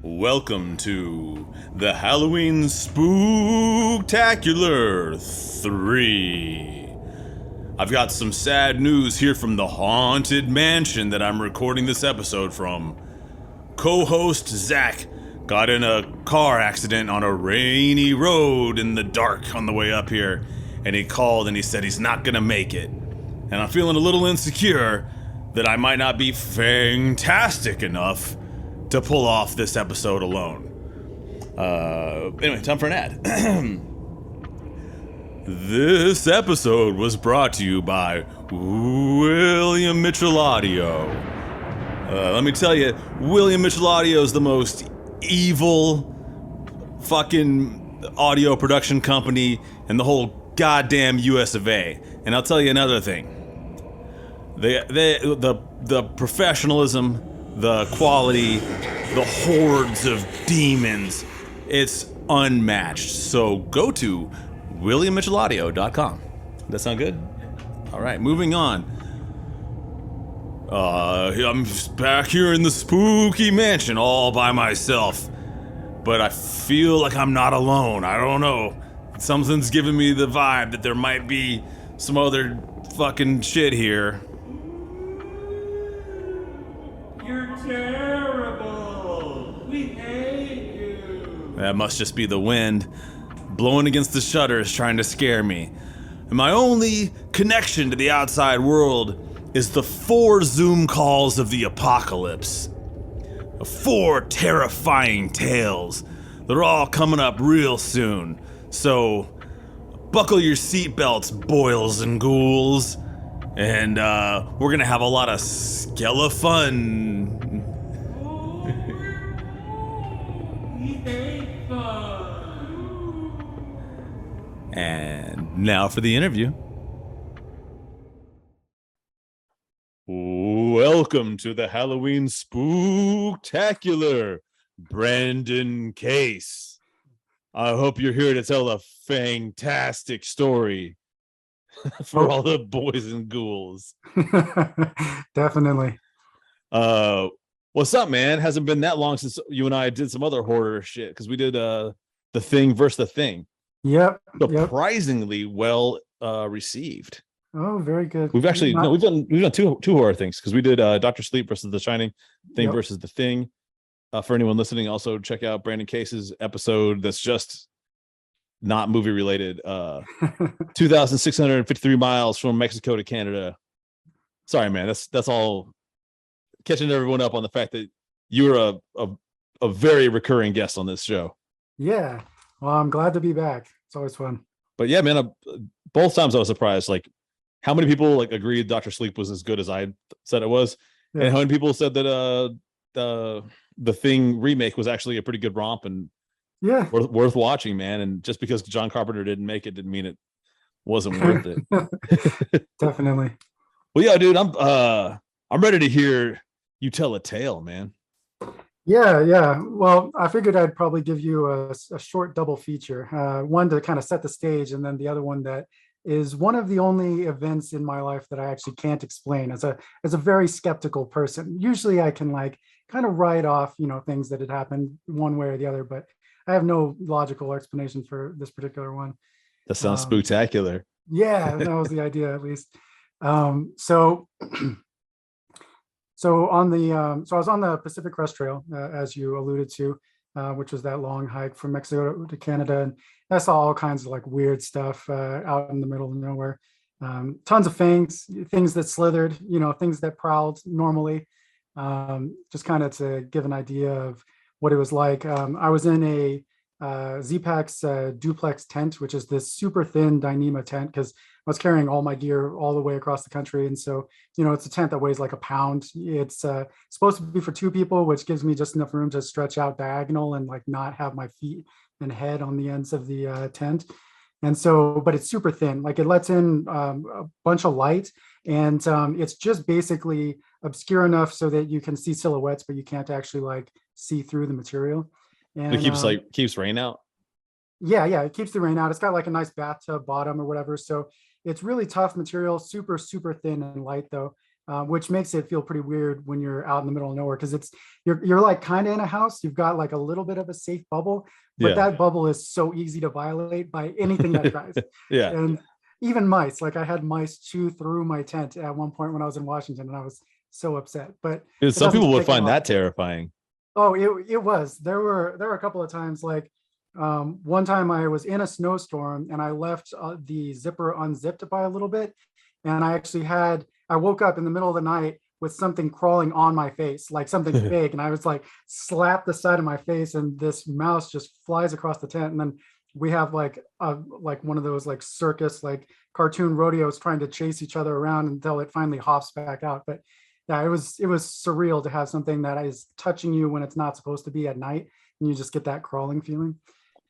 Welcome to the Halloween Spooktacular 3. I've got some sad news here from the haunted mansion that I'm recording this episode from. Co-host Zach got in a car accident on a rainy road in the dark on the way up here, and he called and he said he's not gonna make it. And I'm feeling a little insecure that I might not be fantastic enough to pull off this episode alone. Anyway, time for an ad. This episode was brought to you by William Mitchell Audio. Let me tell you, William Mitchell Audio is the most evil fucking audio production company in the whole goddamn US of A. And I'll tell you another thing. The professionalism, the quality, the hordes of demons, it's unmatched. So go to WilliamMitchellAudio.com. That sound good? All right, moving on. I'm back here in the spooky mansion all by myself, but I feel like I'm not alone. I don't know. Something's giving me the vibe that there might be some other fucking shit here. You're terrible. We hate you. That must just be the wind blowing against the shutters trying to scare me. And my only connection to the outside world is the 4 Zoom calls of the apocalypse. 4 terrifying tales. They're all coming up real soon. So buckle your seatbelts, boils and ghouls. And we're gonna have a lot of skele-fun. We hate fun. And now for the interview. Welcome to the Halloween Spooktacular, Brandon Case. I hope you're here to tell a fantastic story for all the boys and ghouls. Definitely. What's up, man? Hasn't been that long since you and I did some other horror shit, because we did The Thing versus The Thing. Yep. Surprisingly well received. Oh, very good. We've actually we've done two horror things, because we did Dr. Sleep versus The Shining, Thing versus The Thing. For anyone listening, also check out Brandon Case's episode that's just not movie related. 2,653 miles from Mexico to Canada. Sorry, man. That's all. Catching everyone up on the fact that you're a very recurring guest on this show. Yeah. Well, I'm glad to be back. It's always fun. But yeah, man, both times I was surprised, like how many people like agreed Dr. Sleep was as good as I said it was, and how many people said that the Thing remake was actually a pretty good romp and worth watching, man. And just because John Carpenter didn't make it didn't mean it wasn't worth it. Definitely. Well, yeah, dude, I'm ready to hear you tell a tale, man. Yeah. Well, I figured I'd probably give you a short double feature. One to kind of set the stage, and then the other one that is one of the only events in my life that I actually can't explain. As a very skeptical person, usually I can like kind of write off, things that had happened one way or the other, but I have no logical explanation for this particular one. That sounds spooktacular. Yeah, that was the idea, at least. So I was on the Pacific Crest Trail, as you alluded to, which was that long hike from Mexico to Canada, and I saw all kinds of like weird stuff out in the middle of nowhere. Tons of things that slithered, things that prowled normally. Just kind of to give an idea of what it was like. I was in a Z-Pac's duplex tent, which is this super thin Dyneema tent, because I was carrying all my gear all the way across the country. And so, it's a tent that weighs like a pound. It's supposed to be for 2 people, which gives me just enough room to stretch out diagonal and like not have my feet and head on the ends of the tent. And so, but it's super thin, like it lets in a bunch of light, and it's just basically obscure enough so that you can see silhouettes, but you can't actually like see through the material. And it keeps rain out. Yeah, it keeps the rain out. It's got like a nice bathtub bottom or whatever. So it's really tough material, super, super thin and light though. which makes it feel pretty weird when you're out in the middle of nowhere, because you're like kind of in a house. You've got like a little bit of a safe bubble, but Yeah. that bubble is so easy to violate by anything that tries. Yeah. And even mice, like I had mice chew through my tent at one point when I was in Washington, and I was so upset. But Dude, it some doesn't people would take a find lot. that terrifying. Oh, it was. There were a couple of times, like one time I was in a snowstorm and I left the zipper unzipped by a little bit, and I woke up in the middle of the night with something crawling on my face, like something big, and I was like slapped the side of my face, and this mouse just flies across the tent, and then we have like one of those like circus like cartoon rodeos trying to chase each other around until it finally hops back out. But yeah, it was surreal to have something that is touching you when it's not supposed to be at night, and you just get that crawling feeling.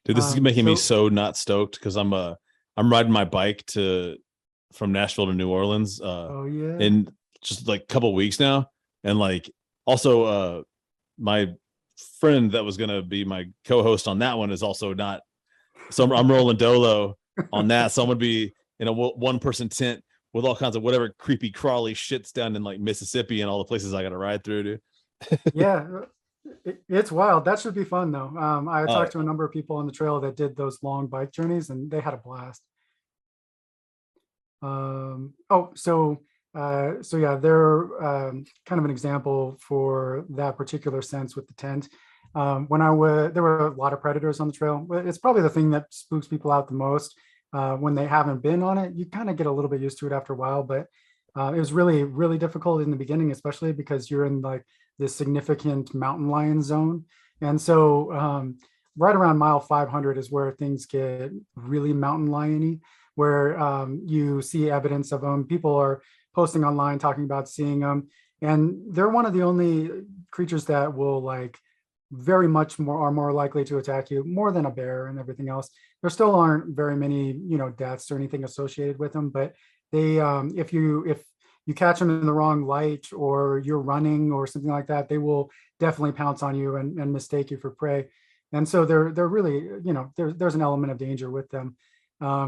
Dude, this is making me So so not stoked because I'm riding my bike from Nashville to New Orleans oh yeah, in just like a couple weeks now. And like also my friend that was gonna be my co-host on that one is also not, so I'm rolling dolo on that. So I'm gonna be in a one person tent with all kinds of whatever creepy crawly shits down in like Mississippi and all the places I gotta ride through, dude. yeah, it's wild. That should be fun though. I Oh, talked to a number of people on the trail that did those long bike journeys, and they had a blast. Oh, so yeah, they're kind of an example for that particular sense with the tent. When there were a lot of predators on the trail. It's probably the thing that spooks people out the most. When they haven't been on it, you kind of get a little bit used to it after a while, but it was really, really difficult in the beginning, especially because you're in like this significant mountain lion zone. And so right around mile 500 is where things get really mountain lion-y, where you see evidence of them. People are posting online talking about seeing them, and they're one of the only creatures that will like very much more are more likely to attack you more than a bear and everything else. There still aren't very many, deaths or anything associated with them, but they, if you catch them in the wrong light or you're running or something like that, they will definitely pounce on you and mistake you for prey. And so they're really, there's an element of danger with them. I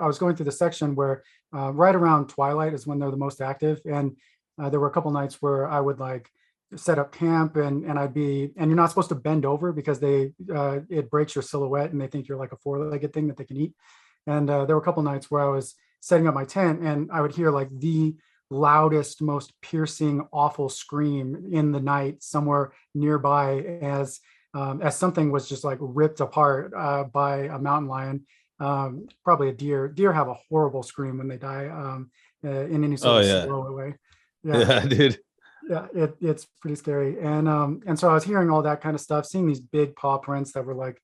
was going through the section where right around twilight is when they're the most active. And there were a couple nights where I would like set up camp and you're not supposed to bend over because it breaks your silhouette and they think you're like a four-legged thing that they can eat. And there were a couple nights where I was setting up my tent and I would hear like the loudest, most piercing, awful scream in the night somewhere nearby as something was just like ripped apart by a mountain lion, probably a deer. Deer have a horrible scream when they die in any sort of slow way. Yeah, dude. Yeah, it's pretty scary. And so I was hearing all that kind of stuff, seeing these big paw prints that were like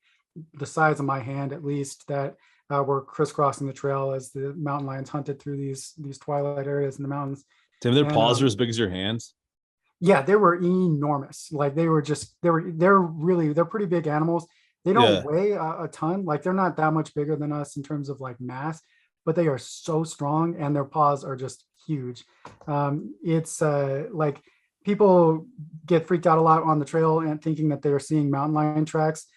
the size of my hand at least, that were crisscrossing the trail as the mountain lions hunted through these twilight areas in the mountains. Tim, their paws are as big as your hands. Yeah, they were enormous. Like they're pretty big animals. They don't weigh a ton. Like they're not that much bigger than us in terms of like mass, but they are so strong and their paws are just huge. It's like people get freaked out a lot on the trail and thinking that they're seeing mountain lion tracks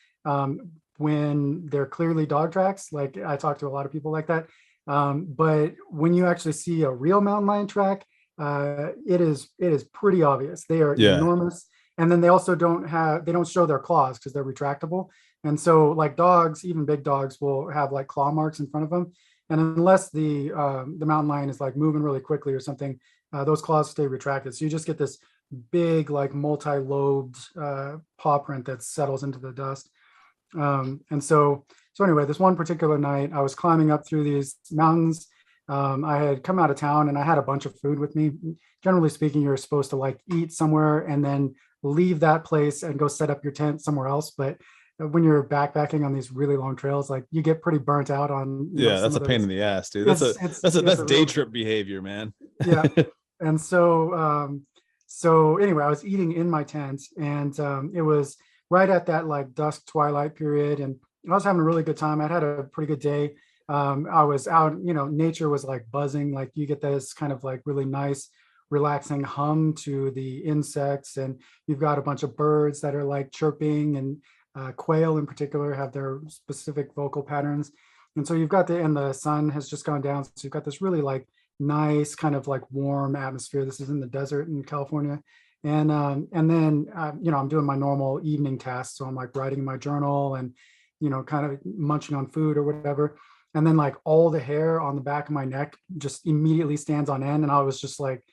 when they're clearly dog tracks. Like I talked to a lot of people like that. But when you actually see a real mountain lion track, it is pretty obvious. They are enormous. And then they also don't show their claws because they're retractable. And so like dogs, even big dogs will have like claw marks in front of them. And unless the mountain lion is like moving really quickly or something, those claws stay retracted. So you just get this big, like multi-lobed paw print that settles into the dust. And so anyway, this one particular night, I was climbing up through these mountains. I had come out of town and I had a bunch of food with me. Generally speaking, you're supposed to like eat somewhere and then leave that place and go set up your tent somewhere else. But when you're backpacking on these really long trails, like you get pretty burnt out on. That's a pain in the ass, dude. That's day trip behavior, man. Yeah. And so anyway, I was eating in my tent and it was right at that like dusk twilight period. And I was having a really good time. I'd had a pretty good day. I was out, nature was like buzzing, like you get this kind of like really nice, relaxing hum to the insects. And you've got a bunch of birds that are like chirping, and quail in particular have their specific vocal patterns. And so you've got and the sun has just gone down. So you've got this really like nice kind of like warm atmosphere. This is in the desert in California. And then, I'm doing my normal evening tasks. So I'm like writing my journal and, kind of munching on food or whatever. And then like all the hair on the back of my neck just immediately stands on end. And I was just like,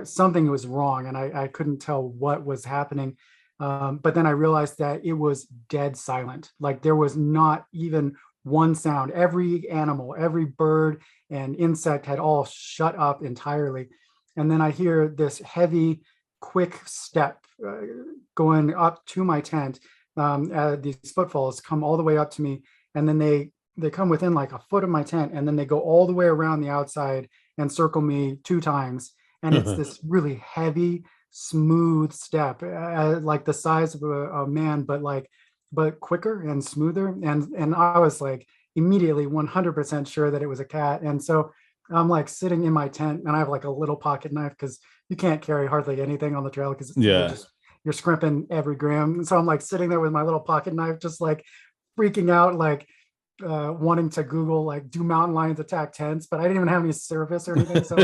something was wrong, and I couldn't tell what was happening. But then I realized that it was dead silent. Like there was not even one sound. Every animal, every bird and insect had all shut up entirely. And then I hear this heavy, quick step going up to my tent. These footfalls come all the way up to me, and then they come within like a foot of my tent, and then they go all the way around the outside and circle me 2 times. And it's this really heavy, smooth step, like the size of a man, but quicker and smoother. And I was like immediately 100% sure that it was a cat. And so I'm like sitting in my tent, and I have like a little pocket knife because you can't carry hardly anything on the trail because you're scrimping every gram. And so I'm like sitting there with my little pocket knife, just like freaking out, like wanting to Google like, do mountain lions attack tents? But I didn't even have any service or anything. So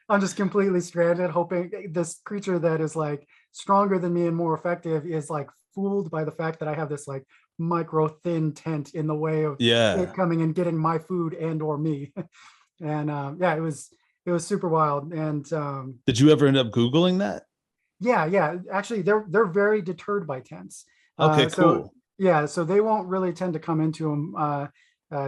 I'm just completely stranded, hoping this creature that is like stronger than me and more effective is like fooled by the fact that I have this like micro thin tent in the way of it coming and getting my food and or me. And it was super wild. And did you ever end up Googling that? Yeah. Actually, they're very deterred by tents. Okay, cool. So they won't really tend to come into them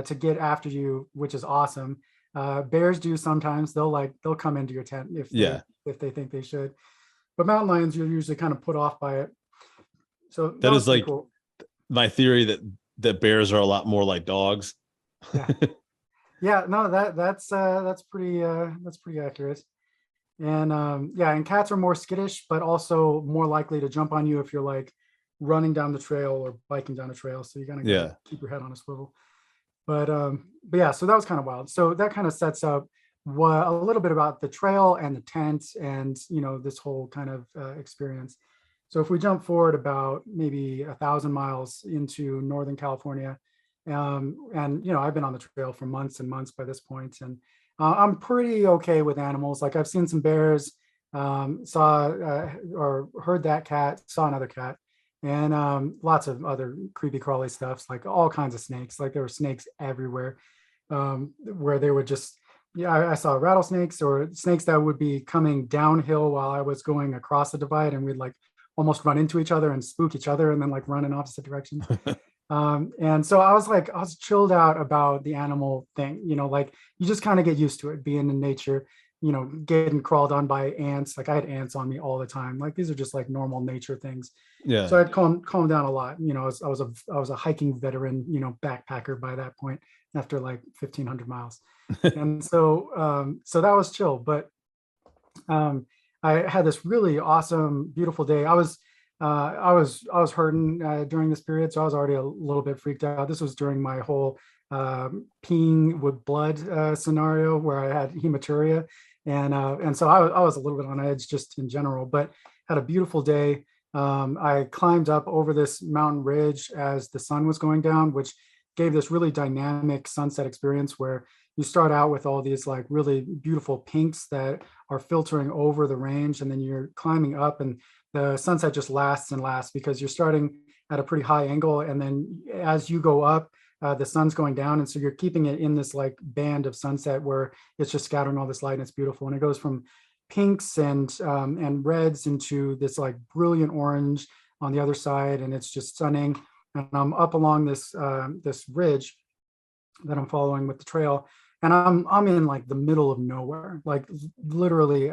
to get after you, which is awesome. Bears do sometimes. They'll come into your tent if they think they should. But mountain lions, you're usually kind of put off by it. So that is like cool. My theory that bears are a lot more like dogs. Yeah, no, that's pretty accurate. And and cats are more skittish, but also more likely to jump on you if you're like running down the trail or biking down the trail. So you gotta keep your head on a swivel. But yeah, so that was kind of wild. So that kind of sets up a little bit about the trail and the tent and this whole kind of experience. So if we jump forward about maybe 1,000 miles into Northern California, and I've been on the trail for months and months by this point, and I'm pretty okay with animals. Like I've seen some bears, saw or heard that cat, saw another cat, and lots of other creepy crawly stuffs, like all kinds of snakes. Like there were snakes everywhere, where they would just I saw rattlesnakes or snakes that would be coming downhill while I was going across the divide, and we'd like almost run into each other and spook each other and then like run in opposite directions. And so I was chilled out about the animal thing, like you just kind of get used to it being in nature, getting crawled on by ants. Like I had ants on me all the time. Like these are just like normal nature things. Yeah. So I'd calm down a lot. I was a hiking veteran, backpacker by that point after like 1,500 miles. And so that was chill. But I had this really awesome, beautiful day. I was hurting during this period, so I was already a little bit freaked out. This was during my whole peeing with blood scenario where I had hematuria, and so I was a little bit on edge just in general. But had a beautiful day. I climbed up over this mountain ridge as the sun was going down, which gave this really dynamic sunset experience where you start out with all these like really beautiful pinks that are filtering over the range, and then you're climbing up, and the sunset just lasts and lasts because you're starting at a pretty high angle, and then as you go up, the sun's going down, and so you're keeping it in this like band of sunset where it's just scattering all this light, and it's beautiful. And it goes from pinks and reds into this like brilliant orange on the other side, and it's just stunning. And I'm up along this ridge that I'm following with the trail, and I'm in like the middle of nowhere. Like literally,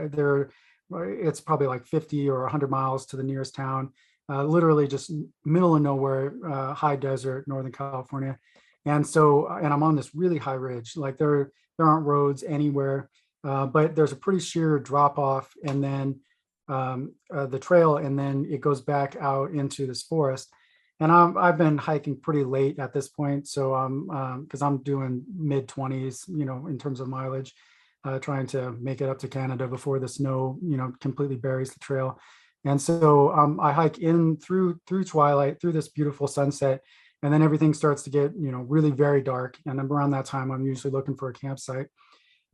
it's probably like 50 or 100 miles to the nearest town. Literally just middle of nowhere, high desert, Northern California. And I'm on this really high ridge. Like there aren't roads anywhere, but there's a pretty sheer drop off, and then the trail, and then it goes back out into this forest. And I've been hiking pretty late at this point, so because I'm doing mid 20s, in terms of mileage, trying to make it up to Canada before the snow, completely buries the trail. And so I hike in through twilight, through this beautiful sunset, and then everything starts to get, really very dark. And then around that time, I'm usually looking for a campsite.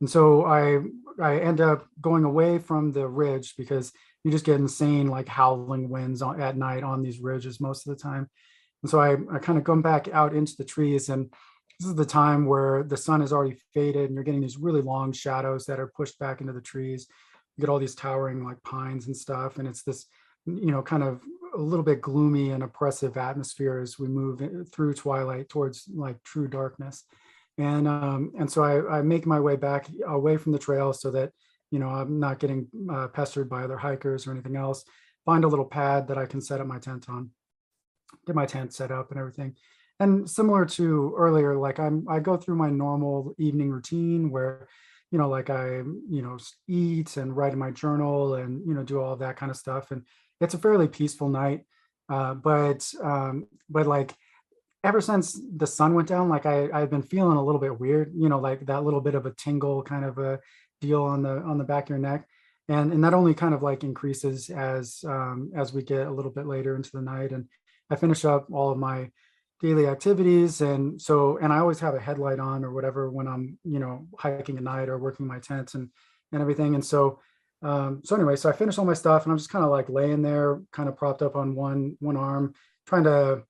And so I end up going away from the ridge because you just get insane like howling winds at night on these ridges most of the time. And so I kind of come back out into the trees, and this is the time where the sun is already faded and you're getting these really long shadows that are pushed back into the trees. You get all these towering like pines and stuff. And it's this, kind of a little bit gloomy and oppressive atmosphere as we move through twilight towards like true darkness. And so I make my way back away from the trail so that, I'm not getting pestered by other hikers or anything else. Find a little pad that I can set up my tent on, get my tent set up and everything. And similar to earlier, like I go through my normal evening routine where, like I, eat and write in my journal and, do all of that kind of stuff. And it's a fairly peaceful night. But like ever since the sun went down, like I've been feeling a little bit weird, like that little bit of a tingle kind of a deal on the back of your neck. And that only kind of like increases as we get a little bit later into the night. And I finish up all of my daily activities. And I always have a headlight on or whatever when I'm, hiking at night or working my tent and everything. And so anyway, so I finish all my stuff and I'm just kind of like laying there, kind of propped up on one arm, trying to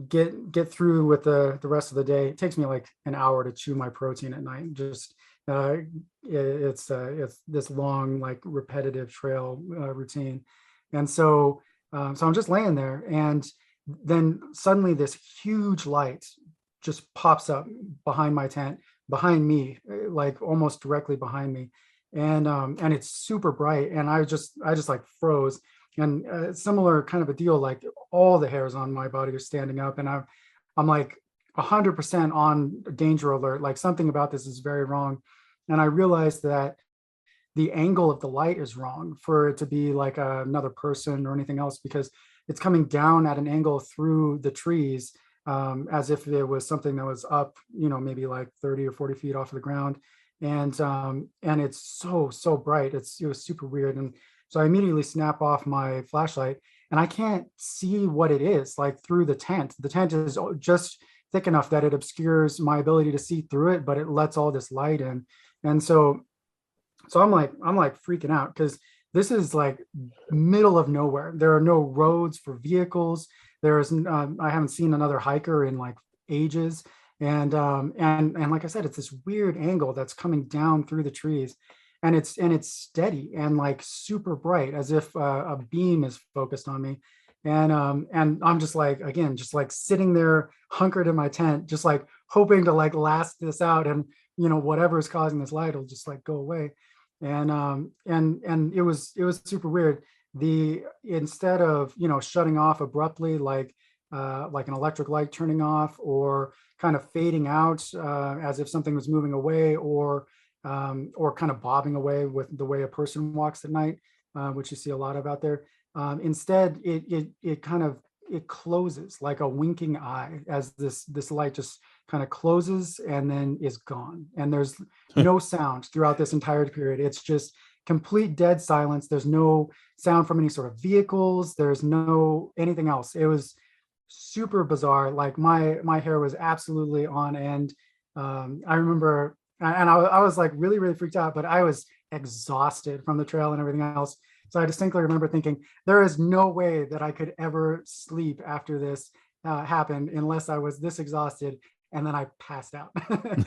get through with the rest of the day. It takes me like an hour to chew my protein at night. Just it's this long, like repetitive trail routine. And so I'm just laying there, and then suddenly this huge light just pops up behind my tent, behind me, like almost directly behind me. And it's super bright. And I just like froze. And similar kind of a deal, like all the hairs on my body are standing up, and I'm like 100% on danger alert. Like something about this is very wrong. And I realized that the angle of the light is wrong for it to be like another person or anything else, because it's coming down at an angle through the trees, as if there was something that was up, maybe like 30 or 40 feet off of the ground. And it's so bright. It was super weird. And so I immediately snap off my flashlight, and I can't see what it is like through the tent. The tent is just thick enough that it obscures my ability to see through it, but it lets all this light in. And so I'm like freaking out, because this is like middle of nowhere. There are no roads for vehicles. I haven't seen another hiker in like ages. And like I said, it's this weird angle that's coming down through the trees. And it's steady and like super bright, as if a beam is focused on me. And I'm just like, again, just like sitting there hunkered in my tent, just like hoping to like last this out, and whatever is causing this light will just like go away. And it was super weird. Instead of shutting off abruptly, like an electric light turning off, or kind of fading out as if something was moving away, or kind of bobbing away with the way a person walks at night, which you see a lot of out there. Instead, it closes like a winking eye, as this light just kind of closes and then is gone. And there's no sound throughout this entire period. It's just complete dead silence. There's no sound from any sort of vehicles. There's no anything else. It was super bizarre. Like my hair was absolutely on end. I remember, and I was like really, really freaked out, but I was exhausted from the trail and everything else. So I distinctly remember thinking, there is no way that I could ever sleep after this happened unless I was this exhausted. And then I passed out.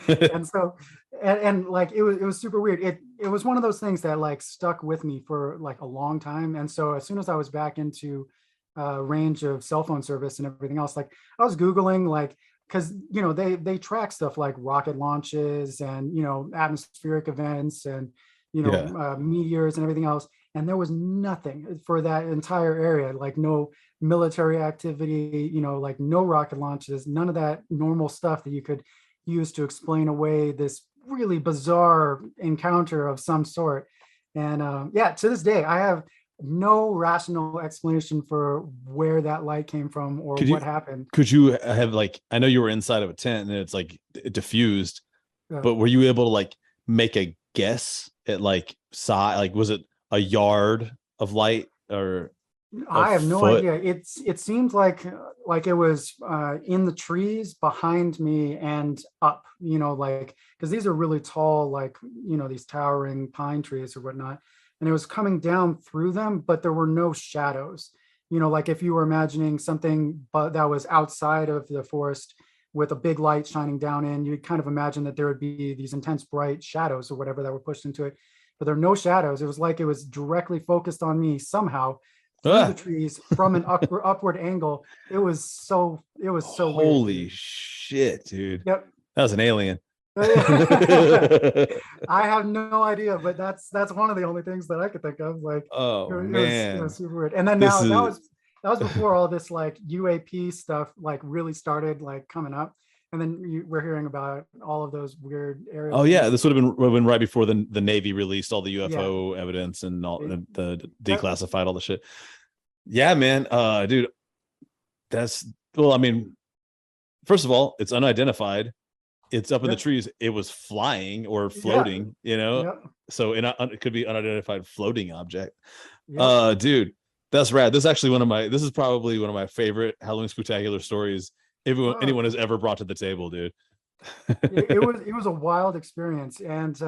And so, and like, it was super weird. It was one of those things that like stuck with me for like a long time. And so as soon as I was back into range of cell phone service and everything else, like I was Googling, like, because they track stuff like rocket launches and atmospheric events and meteors and everything else, and there was nothing for that entire area, like no military activity, like no rocket launches, none of that normal stuff that you could use to explain away this really bizarre encounter of some sort. And to this day I have no rational explanation for where that light came from or what happened. Could you have, like, I know you were inside of a tent and it's like diffused, but were you able to like make a guess at like size? Like, was it a yard of light or I have no idea. It seemed like like it was in the trees behind me and up, like, because these are really tall, like, these towering pine trees or whatnot. And it was coming down through them, but there were no shadows. Like if you were imagining something but that was outside of the forest with a big light shining down in, you'd kind of imagine that there would be these intense bright shadows or whatever that were pushed into it. But there are no shadows. It was like it was directly focused on me somehow through the trees from an upward angle. It was so Holy weird. shit, dude. Yep. That was an alien. I have no idea, but that's one of the only things that I could think of. Like, oh it man, was super weird. And then This now is- that was before all this like UAP stuff like really started like coming up. And then we're hearing about all of those weird areas. Oh yeah, this would have been right before the Navy released all the UFO evidence and all the declassified all the shit. Yeah, man. Dude, well, I mean, first of all, it's unidentified. It's up in the trees. It was flying or floating, so it could be unidentified floating object. Dude, that's rad. This is probably one of my favorite Halloween Spooktacular stories anyone has ever brought to the table, dude. it was a wild experience. And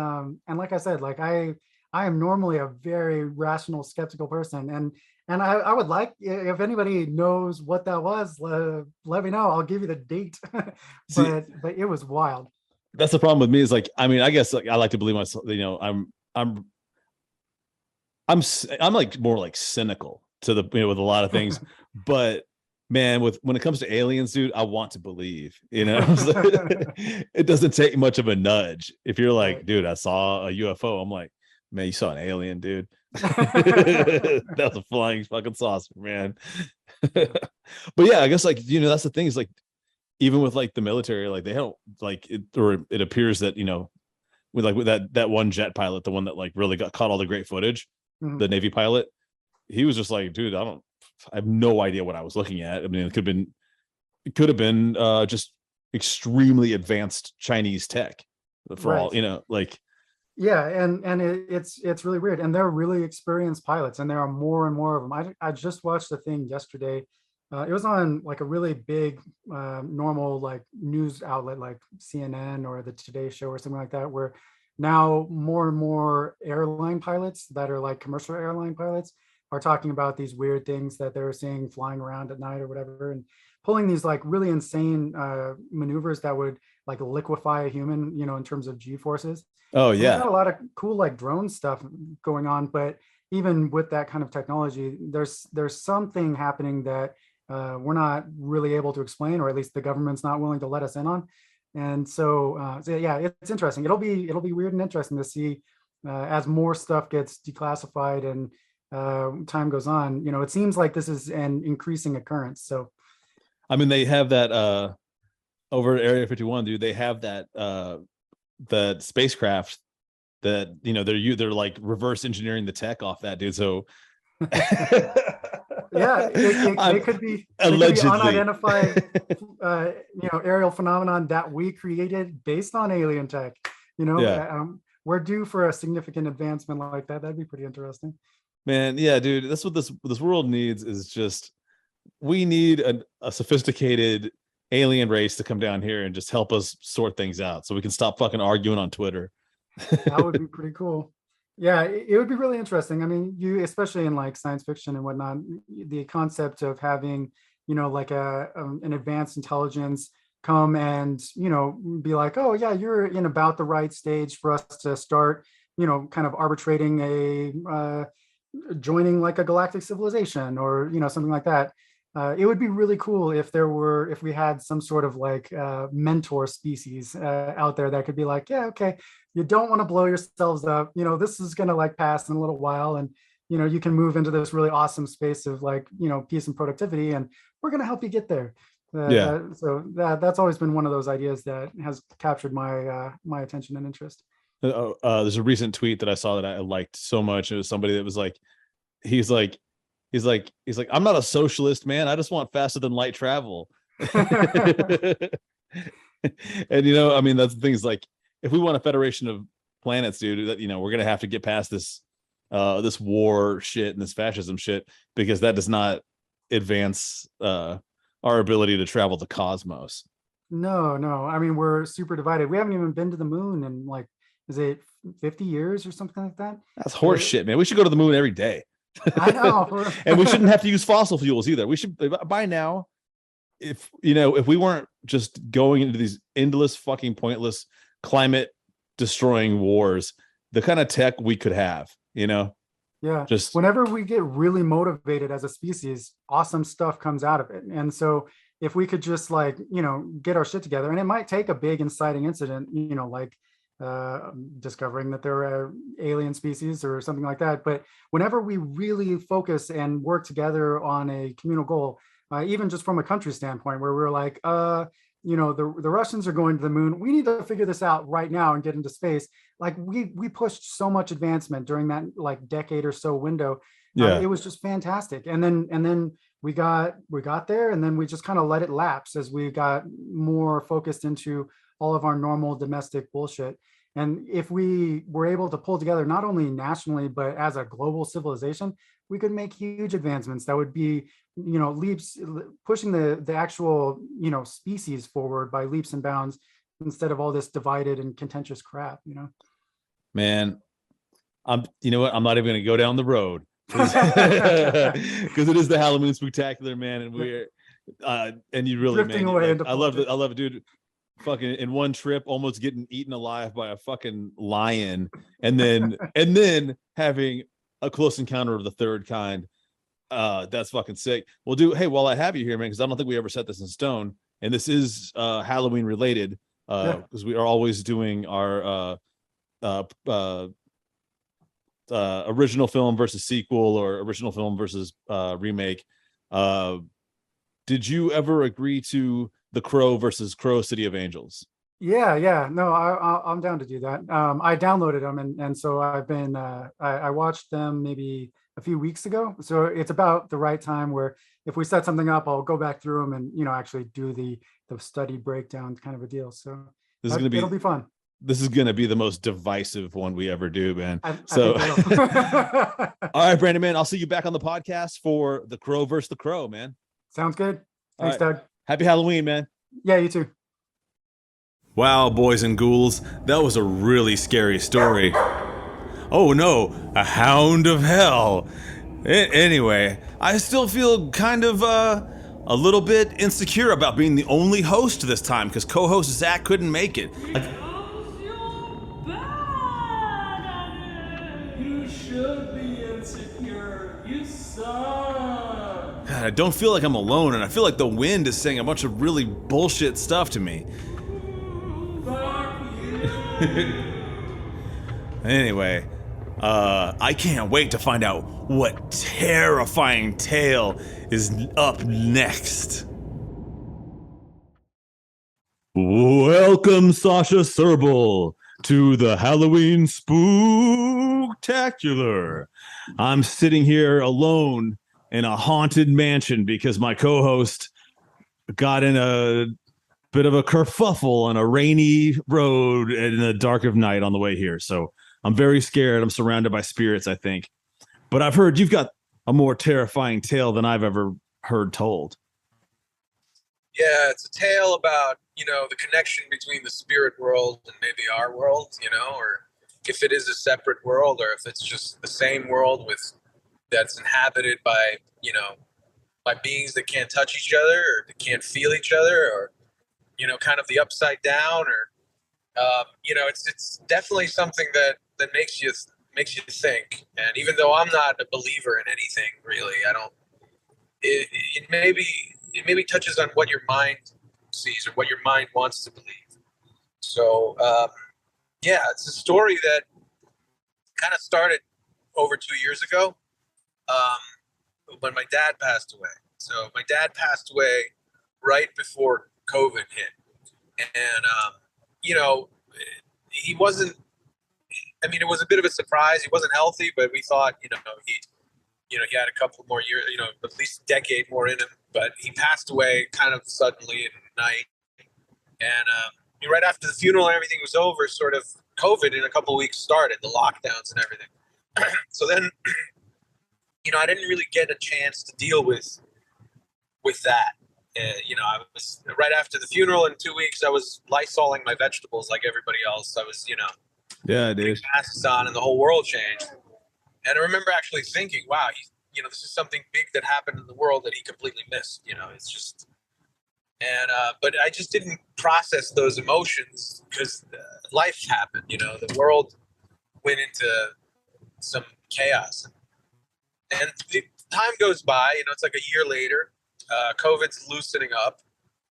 like I said, like I am normally a very rational, skeptical person. And I would like, if anybody knows what that was, let me know. I'll give you the date. but it was wild. That's the problem with me is like, I mean, I guess like I like to believe myself, I'm like more like cynical to the, with a lot of things, but man, when it comes to aliens, dude, I want to believe, it doesn't take much of a nudge. If you're like, dude, I saw a UFO, I'm like, man, you saw an alien, dude. That was a flying fucking saucer, man. But yeah, I guess like, that's the thing is like, even with like the military, like they don't like it, or it appears that, with that one jet pilot, the one that like really caught all the great footage, the Navy pilot, he was just like, dude, I have no idea what I was looking at. I mean, it could have been just extremely advanced Chinese tech for all, like. Yeah, and it's really weird, and they're really experienced pilots, and there are more and more of them. I just watched the thing yesterday. It was on like a really big normal like news outlet like CNN or the Today Show or something like that, where now more and more airline pilots that are like commercial airline pilots are talking about these weird things that they're seeing flying around at night or whatever, and pulling these like really insane maneuvers that would like liquefy a human, in terms of G forces. Oh yeah, we've got a lot of cool like drone stuff going on, but even with that kind of technology, there's something happening that we're not really able to explain, or at least the government's not willing to let us in on. And so yeah, it's interesting. It'll be weird and interesting to see as more stuff gets declassified and time goes on. It seems like this is an increasing occurrence. So I mean, they have that over at Area 51, dude. They have that the spacecraft that they're like reverse engineering the tech off that, dude. So yeah, it could be allegedly unidentified aerial phenomenon that we created based on alien tech. We're due for a significant advancement like that. That'd be pretty interesting, man. Yeah, dude, that's what this world needs, is just, we need a sophisticated alien race to come down here and just help us sort things out so we can stop fucking arguing on Twitter. That would be pretty cool. Yeah, it would be really interesting. I mean, you, especially in like science fiction and whatnot, the concept of having, like an advanced intelligence come and, be like, oh yeah, you're in about the right stage for us to start, kind of arbitrating joining like a galactic civilization or, something like that. It would be really cool if we had some sort of like mentor species out there that could be like, yeah, okay, you don't want to blow yourselves up. This is going to like pass in a little while, and you can move into this really awesome space of like, peace and productivity, and we're going to help you get there. So that's always been one of those ideas that has captured my attention and interest. There's a recent tweet that I saw that I liked so much. It was somebody that was like, he's like, I'm not a socialist, man. I just want faster than light travel. And I mean, that's the thing, is like, if we want a federation of planets, dude, that we're gonna have to get past this war shit and this fascism shit, because that does not advance our ability to travel the cosmos. No, no. I mean, we're super divided. We haven't even been to the moon in like, is it 50 years or something like that? That's horse shit, man. We should go to the moon every day. I know. And we shouldn't have to use fossil fuels either. We should, by now, if we weren't just going into these endless fucking pointless climate destroying wars, the kind of tech we could have, Yeah. just Whenever we get really motivated as a species, awesome stuff comes out of it. And so if we could just like, get our shit together, and it might take a big inciting incident, like discovering that there are alien species or something like that. But whenever we really focus and work together on a communal goal, even just from a country standpoint, where we're like, the Russians are going to the moon. We need to figure this out right now and get into space. Like we pushed so much advancement during that like decade or so window. Yeah. It was just fantastic. And then we got there, and then we just kind of let it lapse as we got more focused into all of our normal domestic bullshit. And if we were able to pull together not only nationally but as a global civilization, we could make huge advancements that would be, leaps, pushing the actual, species forward by leaps and bounds, instead of all this divided and contentious crap. Man, you know what? I'm not even going to go down the road because it is the Halloween Spooktacular, man, and we're and you really, Drifting man, away like, into I love politics. it, dude. Fucking in one trip, almost getting eaten alive by a fucking lion, and then having a close encounter of the third kind. That's fucking sick. Well, hey, while I have you here, man, because I don't think we ever set this in stone, and this is Halloween related, because we are always doing our original film versus sequel, or original film versus remake. Did you ever agree to The Crow versus Crow City of Angels? Yeah. No, I'm down to do that. I downloaded them, and so I've been I watched them maybe a few weeks ago. So it's about the right time where if we set something up, I'll go back through them and actually do the study breakdown kind of a deal. So it'll be fun. This is gonna be the most divisive one we ever do, man. I think all right, Brandon, man, I'll see you back on the podcast for The Crow versus the Crow, man. Sounds good. Thanks, All right. Doug. Happy Halloween, man. Yeah, you too. Wow, boys and ghouls, that was a really scary story. Oh no, a hound of hell. Anyway, I still feel kind of a little bit insecure about being the only host this time, because co-host Zach couldn't make it. You should be insecure. You suck. God, I don't feel like I'm alone, and I feel like the wind is saying a bunch of really bullshit stuff to me. Fuck you. Anyway, I can't wait to find out what terrifying tale is up next. Welcome, Sasha Srbulj, to the Halloween Spooktacular. I'm sitting here alone in a haunted mansion because my co-host got in a bit of a kerfuffle on a rainy road in the dark of night on the way here. So I'm very scared. I'm surrounded by spirits, I think. But I've heard you've got a more terrifying tale than I've ever heard told. Yeah, it's a tale about, the connection between the spirit world and maybe our world, or if it is a separate world, or if it's just the same world that's inhabited by, by beings that can't touch each other or that can't feel each other, or, kind of the upside down, or, it's definitely something that makes you think. And even though I'm not a believer in anything really, it maybe touches on what your mind sees or what your mind wants to believe. So it's a story that kind of started over 2 years ago when my dad passed away. So my dad passed away right before COVID hit, and he wasn't. I mean, it was a bit of a surprise. He wasn't healthy, but we thought, he had a couple more years, at least a decade more in him. But he passed away kind of suddenly in the night. And right after the funeral and everything was over, sort of COVID in a couple of weeks started, the lockdowns and everything. So then, I didn't really get a chance to deal with that. I was right after the funeral in 2 weeks. I was lysoling my vegetables like everybody else. I was, Yeah, dude. masks on, and the whole world changed. And I remember actually thinking, wow, this is something big that happened in the world that he completely missed. It's just, and but I just didn't process those emotions because life happened. The world went into some chaos, and the time goes by. It's like a year later. COVID's loosening up,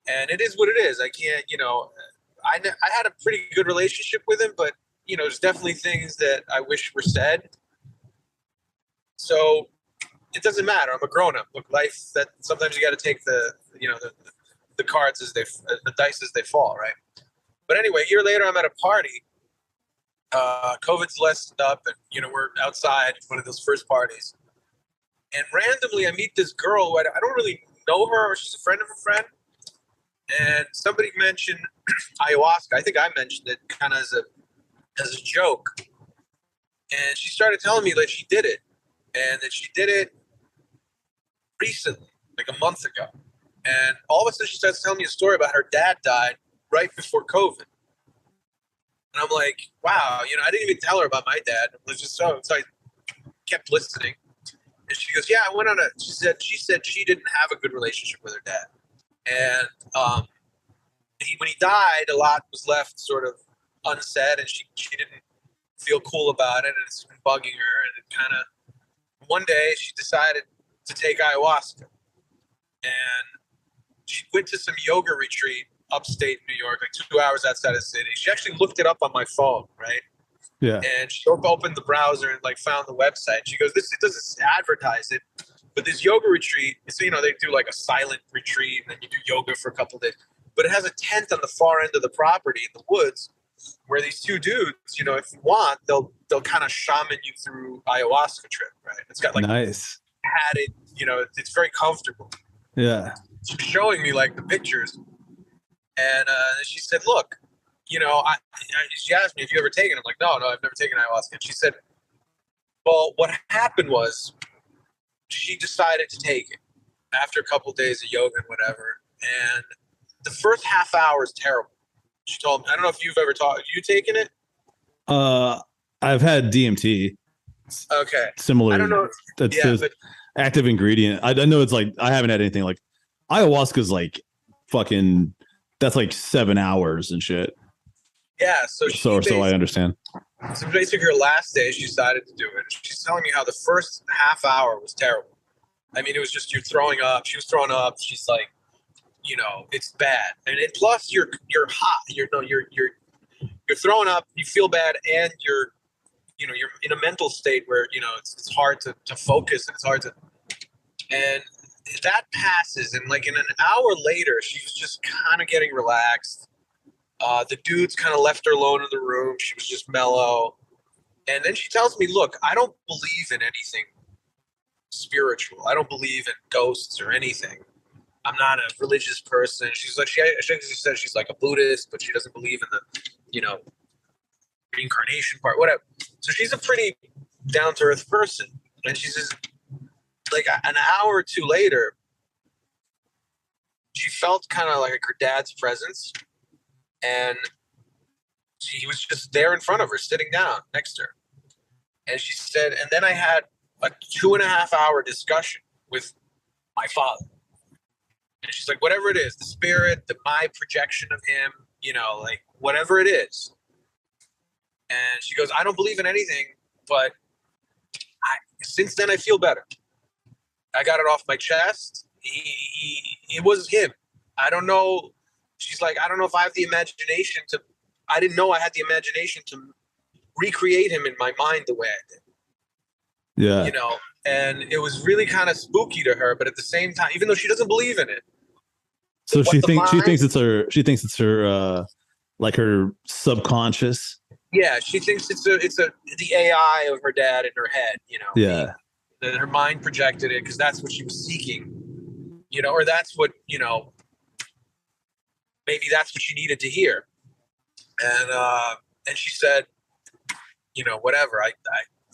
and it is what it is. I can't, I had a pretty good relationship with him, but there's definitely things that I wish were said. So it doesn't matter. I'm a grown up. Look, life. That sometimes you got to take the cards as the dice as they fall, right? But anyway, a year later, I'm at a party. COVID's lessened up, and we're outside one of those first parties, and randomly I meet this girl who I don't really know her, or she's a friend of a friend, and somebody mentioned ayahuasca. I think I mentioned it kind of as a joke, and she started telling me that she did it, and that she did it recently, like a month ago. And all of a sudden she starts telling me a story about her dad died right before COVID. And I'm like, wow, I didn't even tell her about my dad. It was just so I kept listening. And she goes, yeah, I went on she said she didn't have a good relationship with her dad. And when he died, a lot was left sort of unsaid, and she didn't feel cool about it, and it's been bugging her. And it kind of, one day she decided to take ayahuasca, and she went to some yoga retreat upstate New York, like 2 hours outside of the city. She actually looked it up on my phone, right? Yeah. And she opened the browser and found the website. She goes, it doesn't advertise it, but this yoga retreat, so they do like a silent retreat, and then you do yoga for a couple of days. But it has a tent on the far end of the property in the woods, where these two dudes, if you want, they'll kind of shaman you through ayahuasca trip, right? It's got nice padded, it's very comfortable. Yeah. She was showing me the pictures, and she said, look, she asked me if you ever taken it. I'm like, no, I've never taken ayahuasca. And she said, well, what happened was she decided to take it after a couple of days of yoga and whatever. And the first half hour is terrible. She told me, I don't know if you've ever you taken it? I've had DMT. Okay. Similar. I don't know. But active ingredient. I know it's I haven't had anything like ayahuasca's fucking, that's 7 hours and shit. Yeah. So I understand. So basically her last day, she decided to do it. She's telling me how the first half hour was terrible. I mean, it was just, you're throwing up. She was throwing up. She's like, it's bad. And plus you're hot. You're throwing up, you feel bad, and you're in a mental state where, it's hard to focus, and it's hard to, and that passes. And in an hour later, she was just kind of getting relaxed. The dudes kind of left her alone in the room. She was just mellow. And then she tells me, look, I don't believe in anything spiritual. I don't believe in ghosts or anything. I'm not a religious person. She's like, she said she's like a Buddhist, but she doesn't believe in the, reincarnation part, whatever. So she's a pretty down-to-earth person. And she says, an hour or two later, she felt kind of like her dad's presence. And he was just there in front of her, sitting down next to her. And she said, and then I had a 2.5 hour discussion with my father. And she's like, whatever it is, the spirit, my projection of him, whatever it is. And she goes, I don't believe in anything, but since then I feel better. I got it off my chest. It was him. I don't know. She's like, I don't know if I have the imagination I didn't know I had the imagination to recreate him in my mind the way I did. Yeah. And it was really kind of spooky to her, but at the same time, even though she doesn't believe in it. So she thinks it's her her subconscious. Yeah, she thinks it's the AI of her dad in her head, Yeah. That her mind projected it because that's what she was seeking, or that's what, maybe that's what she needed to hear. And she said, whatever,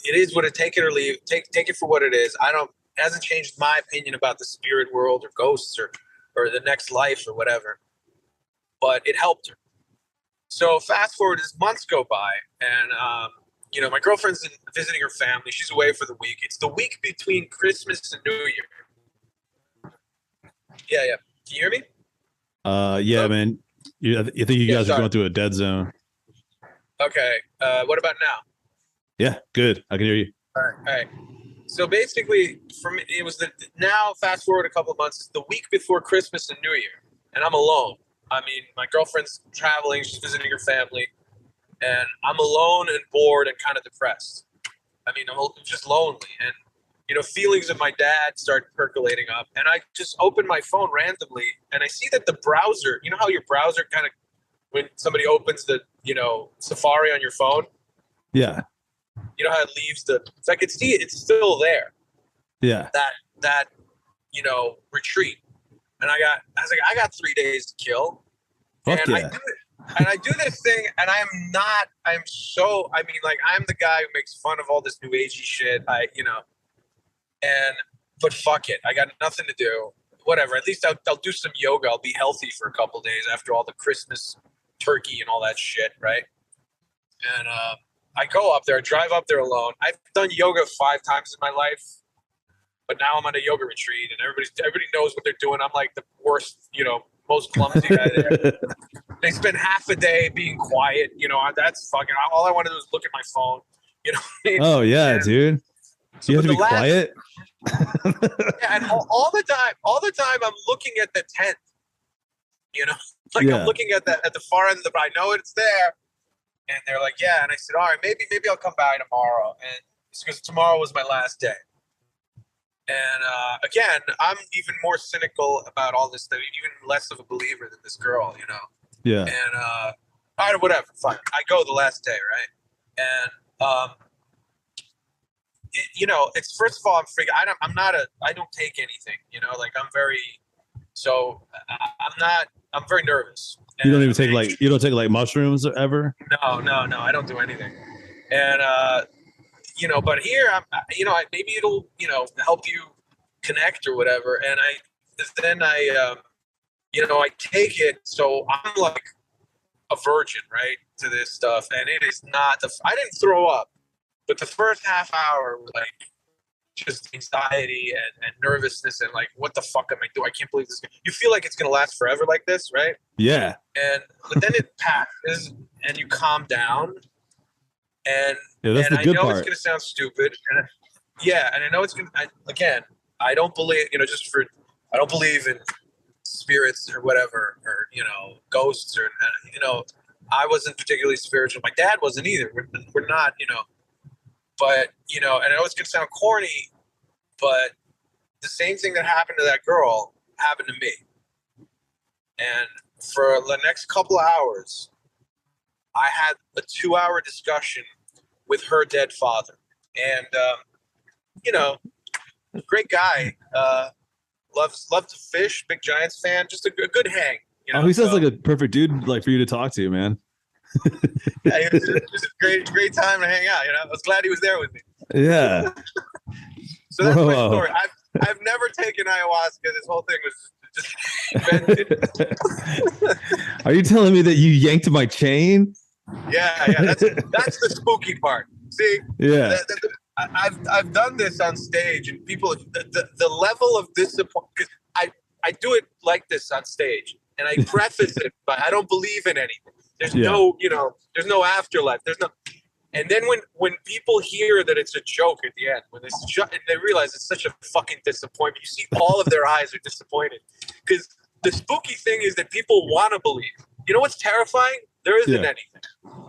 it is what it, take it or leave, take it for what it is. It hasn't changed my opinion about the spirit world or ghosts or or the next life or whatever. But it helped her. So fast forward as months go by, and you know, my girlfriend's visiting her family. She's away for the week. It's the week between Christmas and New Year. Yeah, yeah. Can you hear me? Yeah, man. I think you guys are sorry. going through a dead zone. Okay. What about now? Yeah, good. I can hear you. All right. So basically, for me, it was now fast forward a couple of months. It's the week before Christmas and New Year, and I'm alone. I mean, my girlfriend's traveling. She's visiting her family, and I'm alone and bored and kind of depressed. I mean, I'm just lonely, and you know, feelings of my dad start percolating up, and I just open my phone randomly, and I see that the browser. You know how your browser kind of, when somebody opens the, you know, Safari on your phone. Yeah. You know how it leaves so I could see it. It's still there. Yeah. That you know, retreat. And I was like, I got 3 days to kill. Fuck and yeah. I do this thing, and I'm the guy who makes fun of all this new agey shit. But fuck it, I got nothing to do. Whatever. At least I'll do some yoga. I'll be healthy for a couple days after all the Christmas turkey and all that shit, right? And I go up there, I drive up there alone. I've done yoga 5 times in my life, but now I'm on a yoga retreat, and everybody knows what they're doing. I'm like the worst, you know, most clumsy guy there. They spend half a day being quiet. You know, that's fucking. All I want to do is look at my phone. You know. Oh yeah, dude. So you have to be quiet. Yeah, and all the time I'm looking at the tent. You know, like Yeah. I'm looking at the far end of I know it's there. And they're like, yeah. And I said, all right, maybe I'll come by tomorrow. And it's because tomorrow was my last day. And again, I'm even more cynical about all this stuff, even less of a believer than this girl, you know. Yeah. And all right, whatever, fine. I go the last day, right? And you know, it's first of all, I don't take anything, you know, like I'm very nervous. You don't even take like mushrooms ever? No, I don't do anything. And you know, but here maybe it'll, you know, help you connect or whatever. And I take it, so I'm like a virgin, right, to this stuff. And it is not I didn't throw up, but the first half hour was like just anxiety and nervousness and like, what the fuck am I doing? I can't believe this. You feel like it's gonna last forever like this, right? Yeah. But then it passes and you calm down. And that's the good part. I know it's gonna sound stupid. And I know it's gonna. I don't believe, you know, I don't believe in spirits or whatever, or you know, ghosts or you know. I wasn't particularly spiritual. My dad wasn't either. We're not, you know. But, you know, and I know it's going to sound corny, but the same thing that happened to that girl happened to me. And for the next couple of hours, I had a 2-hour discussion with her dead father. And, you know, great guy, loves to fish, big Giants fan, just a good hang. You know? He sounds like a perfect dude, like for you to talk to, man. Yeah, it was a great time to hang out. You know, I was glad he was there with me. Yeah. So that's my story. I've never taken ayahuasca. This whole thing was just invented. Are you telling me that you yanked my chain? Yeah. That's the spooky part. See? Yeah. I've done this on stage, and people, the level of disappointment. Because I do it like this on stage, and I preface it by I don't believe in anything. There's no, you know, there's no afterlife. There's no, and then when people hear that it's a joke at the end, when they realize it's such a fucking disappointment, you see all of their eyes are disappointed. Because the spooky thing is that people want to believe. You know what's terrifying? There isn't anything.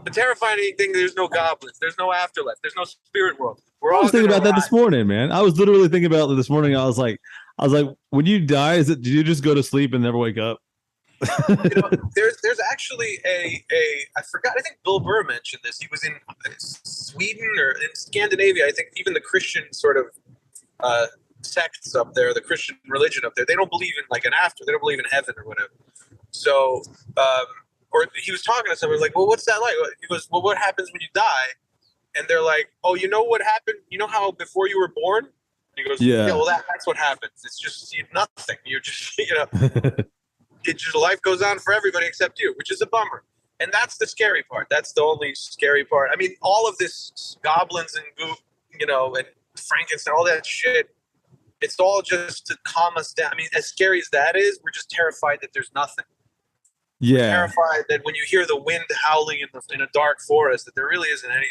The terrifying thing, there's no goblins, there's no afterlife, there's no spirit world. I was thinking about that this morning, man. I was literally thinking about it this morning. I was like, when you die, do you just go to sleep and never wake up? You know, there's actually I forgot, I think Bill Burr mentioned this. He was in Sweden or in Scandinavia. I think even the Christian sort of sects up there, the Christian religion up there, they don't believe in like an after. They don't believe in heaven or whatever. So, or he was talking to someone like, well, what's that like? He goes, well, what happens when you die? And they're like, oh, you know what happened? You know how before you were born? And He goes, Yeah. well, that's what happens. It's just nothing. You're just, it just life goes on for everybody except you, which is a bummer. And that's the scary part. That's the only scary part. I mean, all of this goblins and goop, and Frankenstein, all that shit, it's all just to calm us down. I mean, as scary as that is, we're just terrified that there's nothing. Yeah. We're terrified that when you hear the wind howling in a dark forest, that there really isn't anything.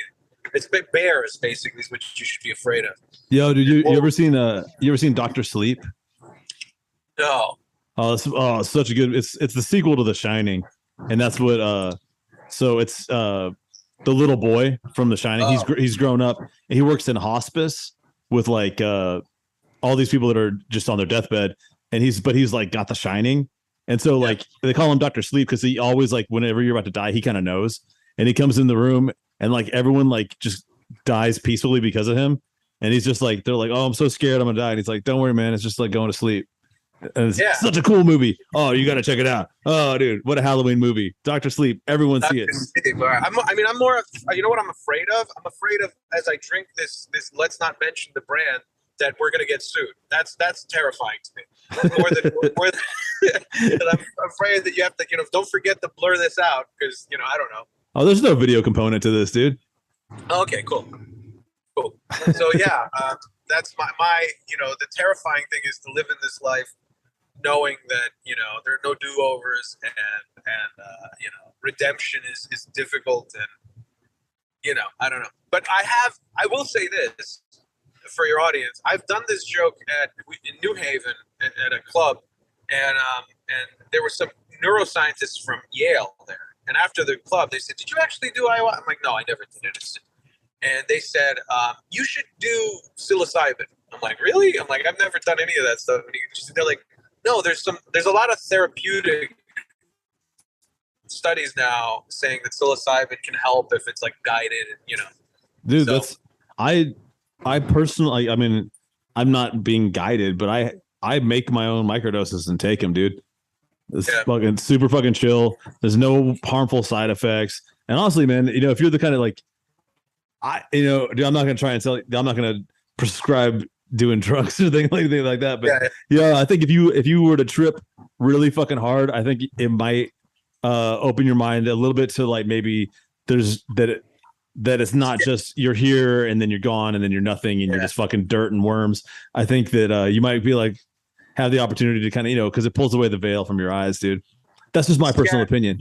It's bears, basically, is what you should be afraid of. Yo, dude, you ever seen Dr. Sleep? No. Oh, it's such a good. It's the sequel to The Shining, and that's what. So it's the little boy from The Shining. He's grown up, and he works in hospice with like all these people that are just on their deathbed, and he's like got The Shining, and so like they call him Dr. Sleep because he always like whenever you're about to die, he kind of knows, and he comes in the room, and like everyone like just dies peacefully because of him, and he's just like they're like, oh, I'm so scared I'm gonna die, and he's like, don't worry, man, it's just like going to sleep. And it's such a cool movie. Oh, you got to check it out. Oh, dude, what a Halloween movie. Dr. Sleep. Everyone see it. I'm more, you know what I'm afraid of? I'm afraid of, as I drink this, let's not mention the brand, that we're going to get sued. That's terrifying to me. More than I'm afraid that you have to, don't forget to blur this out because, I don't know. Oh, there's no video component to this, dude. Okay, cool. So, yeah, that's my the terrifying thing is to live in this life knowing that there are no do-overs and redemption is difficult and I don't know, but I will say this for your audience. I've done this joke in New Haven at a club, and there were some neuroscientists from Yale there, and after the club they said, did you actually do ayahuasca? I'm like, no, I never did it. And they said, you should do psilocybin. I'm like, really? I'm like, I've never done any of that stuff. And they're like, no, there's a lot of therapeutic studies now saying that psilocybin can help if it's like guided, Dude, so, that's I personally, I mean, I'm not being guided, but I make my own microdoses and take them, dude. It's fucking super fucking chill. There's no harmful side effects. And honestly, man, if you're the kind of like, dude, I'm not gonna try and sell. I'm not gonna prescribe doing drugs or things like that. But I think if you were to trip really fucking hard, I think it might open your mind a little bit to like maybe there's that it's not just you're here and then you're gone and then you're nothing and you're just fucking dirt and worms. I think that you might be like have the opportunity to kind of because it pulls away the veil from your eyes, dude. That's just my personal opinion.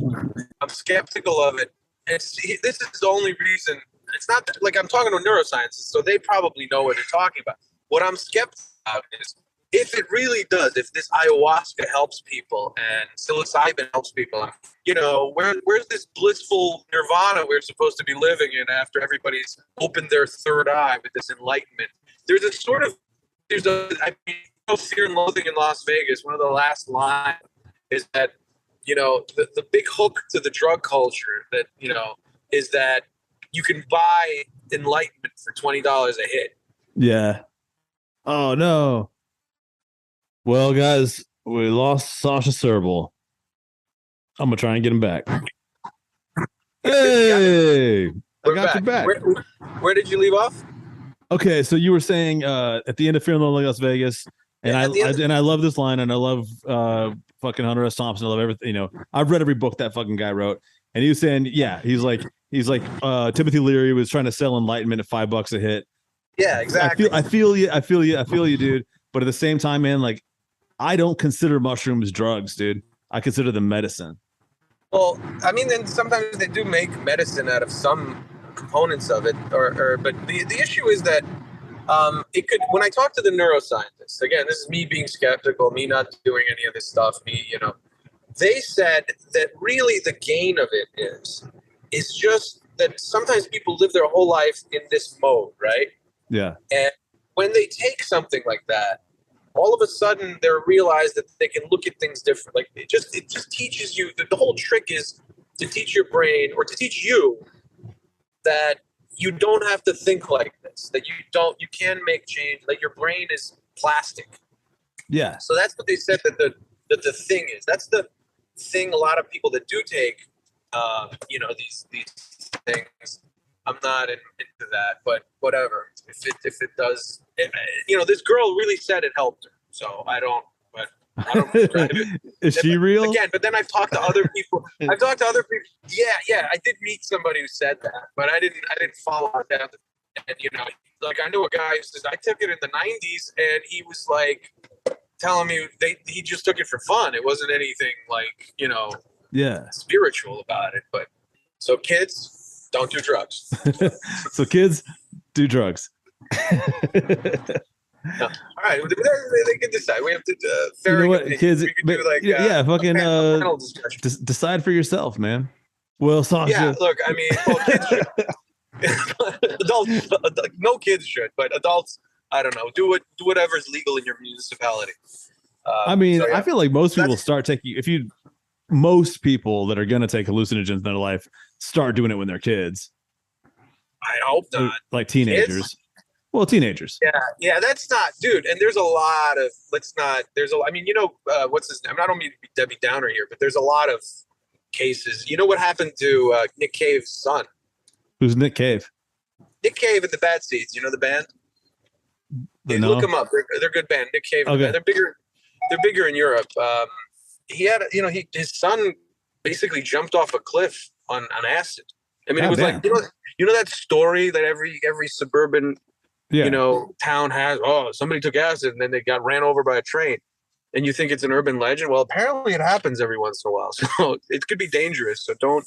I'm skeptical of it. This is the only reason. It's not like I'm talking to neuroscientists, so they probably know what they're talking about. What I'm skeptical about is if it really does, if this ayahuasca helps people and psilocybin helps people, where's this blissful nirvana we're supposed to be living in after everybody's opened their third eye with this enlightenment? There's Fear and Loathing in Las Vegas. One of the last lines is that, the big hook to the drug culture that, is that you can buy enlightenment for $20 a hit. Yeah. Oh no. Well, guys, we lost Sasha Srbulj. I'm gonna try and get him back. Hey, I got you back. Where did you leave off? Okay, so you were saying at the end of Fear and Loathing in Las Vegas, and I love this line, and I love fucking Hunter S. Thompson. I love everything. I've read every book that fucking guy wrote, and he was saying, he's like Timothy Leary was trying to sell enlightenment at $5 a hit. Yeah, exactly. I feel you, dude. But at the same time, man, like I don't consider mushrooms drugs, dude. I consider them medicine. Well, I mean, then sometimes they do make medicine out of some components of it, but the issue is that it could. When I talk to the neuroscientists, again, this is me being skeptical, me not doing any of this stuff, they said that really the gain of it is just that sometimes people live their whole life in this mode, right? Yeah. And when they take something like that, all of a sudden they realize that they can look at things different. Like it just teaches you that the whole trick is to teach your brain or to teach you that you don't have to think like this, that you can make change, that your brain is plastic. Yeah. So that's what they said that the thing is. That's the thing a lot of people that do take these things into that, but whatever. If it does, this girl really said it helped her. So I don't prescribe it. Is she real? Again, but then I've talked to other people. Yeah. I did meet somebody who said that, but I didn't follow that. And like I knew a guy who says I took it in the '90s, and he was like telling me he just took it for fun. It wasn't anything like spiritual about it. But so kids, don't do drugs. So kids, do drugs. No. All right, they can decide. We have to you know what, kids? Decide for yourself, man. Well, Sasha. Yeah, look, I mean, kids should. Adults, no kids should, but adults, I don't know. Do whatever is legal in your municipality. I feel like most people start taking. Most people that are going to take hallucinogens in their life start doing it when they're kids. I hope not. Like teenagers. Kids? Well, teenagers. Yeah, that's not, dude. And there's a lot of, what's his name? I don't mean to be Debbie Downer here, but there's a lot of cases. You know what happened to Nick Cave's son? Who's Nick Cave? Nick Cave and the Bad Seeds. You know the band? Look them up. They're a good band. Nick Cave. Okay. They're bigger in Europe. He had, his son basically jumped off a cliff on acid. I mean, it was like, that story that every suburban town has, somebody took acid and then they got ran over by a train, and you think it's an urban legend. Well, apparently it happens every once in a while, so it could be dangerous. So don't,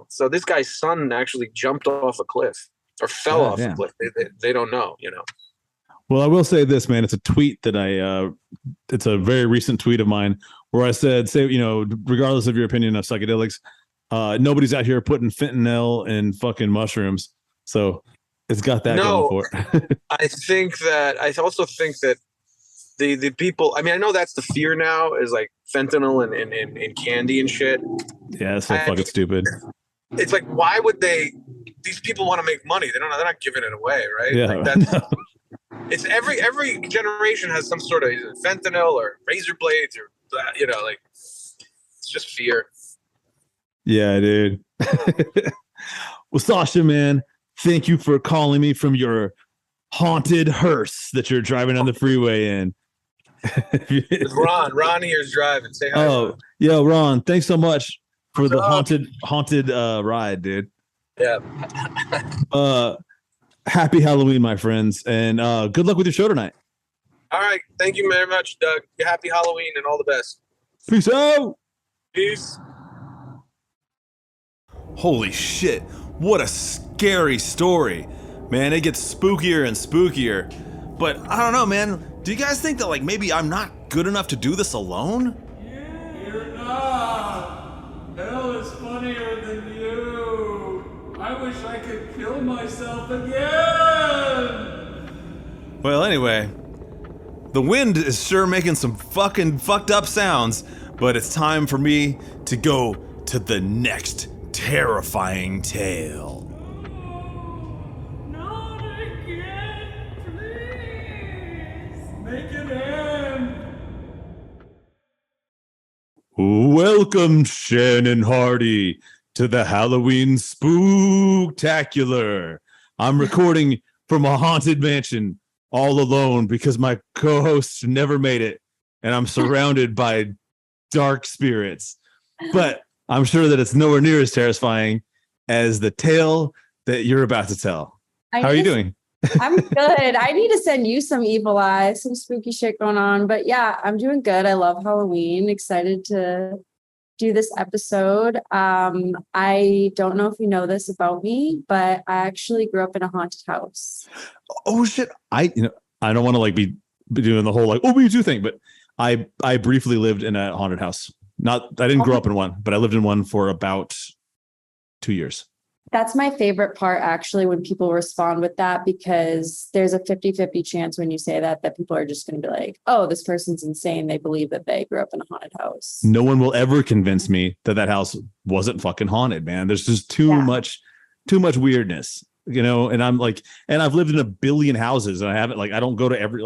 so this guy's son actually jumped off a cliff or fell off a cliff. They don't know, Well, I will say this, man. It's a tweet that it's a very recent tweet of mine where I said, regardless of your opinion of psychedelics, nobody's out here putting fentanyl in fucking mushrooms. So it's got that going for it. I also think that the people, I know that's the fear now is like fentanyl and candy and shit. Yeah, that's so fucking stupid. It's like, why would these people want to make money? They're not giving it away, right? Yeah. Like that's, it's every generation has some sort of fentanyl or razor blades or, it's just fear. Yeah, dude. Well, Sasha, man, thank you for calling me from your haunted hearse that you're driving on the freeway in. It's Ron here is driving. Say hi. Oh, yeah, Ron. Thanks so much for the haunted ride, dude. Yeah. Happy Halloween, my friends, and good luck with your show tonight. All right. Thank you very much, Doug. Happy Halloween and all the best. Peace out. Peace. Holy shit. What a scary story. Man, it gets spookier and spookier. But I don't know, man. Do you guys think that maybe I'm not good enough to do this alone? You're not. Hell is funnier than you. I wish I could kill myself again. Well, anyway, the wind is sure making some fucking fucked up sounds, but it's time for me to go to the next terrifying tale. Not again, please. Make it end. Welcome, Shannon Hardy, to the Halloween Spooktacular. I'm recording from a haunted mansion all alone because my co-host never made it, and I'm surrounded by dark spirits. But I'm sure that it's nowhere near as terrifying as the tale that you're about to tell. How are you doing? I'm good. I need to send you some evil eyes, some spooky shit going on. But yeah, I'm doing good. I love Halloween. Excited to do this episode. I don't know if you know this about me, but I actually grew up in a haunted house. Oh shit. I don't want to be doing the whole me too thing, but I briefly lived in a haunted house. I didn't grow up in one, but I lived in one for about 2 years. That's my favorite part, actually, when people respond with that, because there's a 50-50 chance when you say that people are just going to be like, oh, this person's insane. They believe that they grew up in a haunted house. No one will ever convince me that house wasn't fucking haunted, man. There's just too much weirdness, and I'm and I've lived in a billion houses, and I haven't I don't go to every,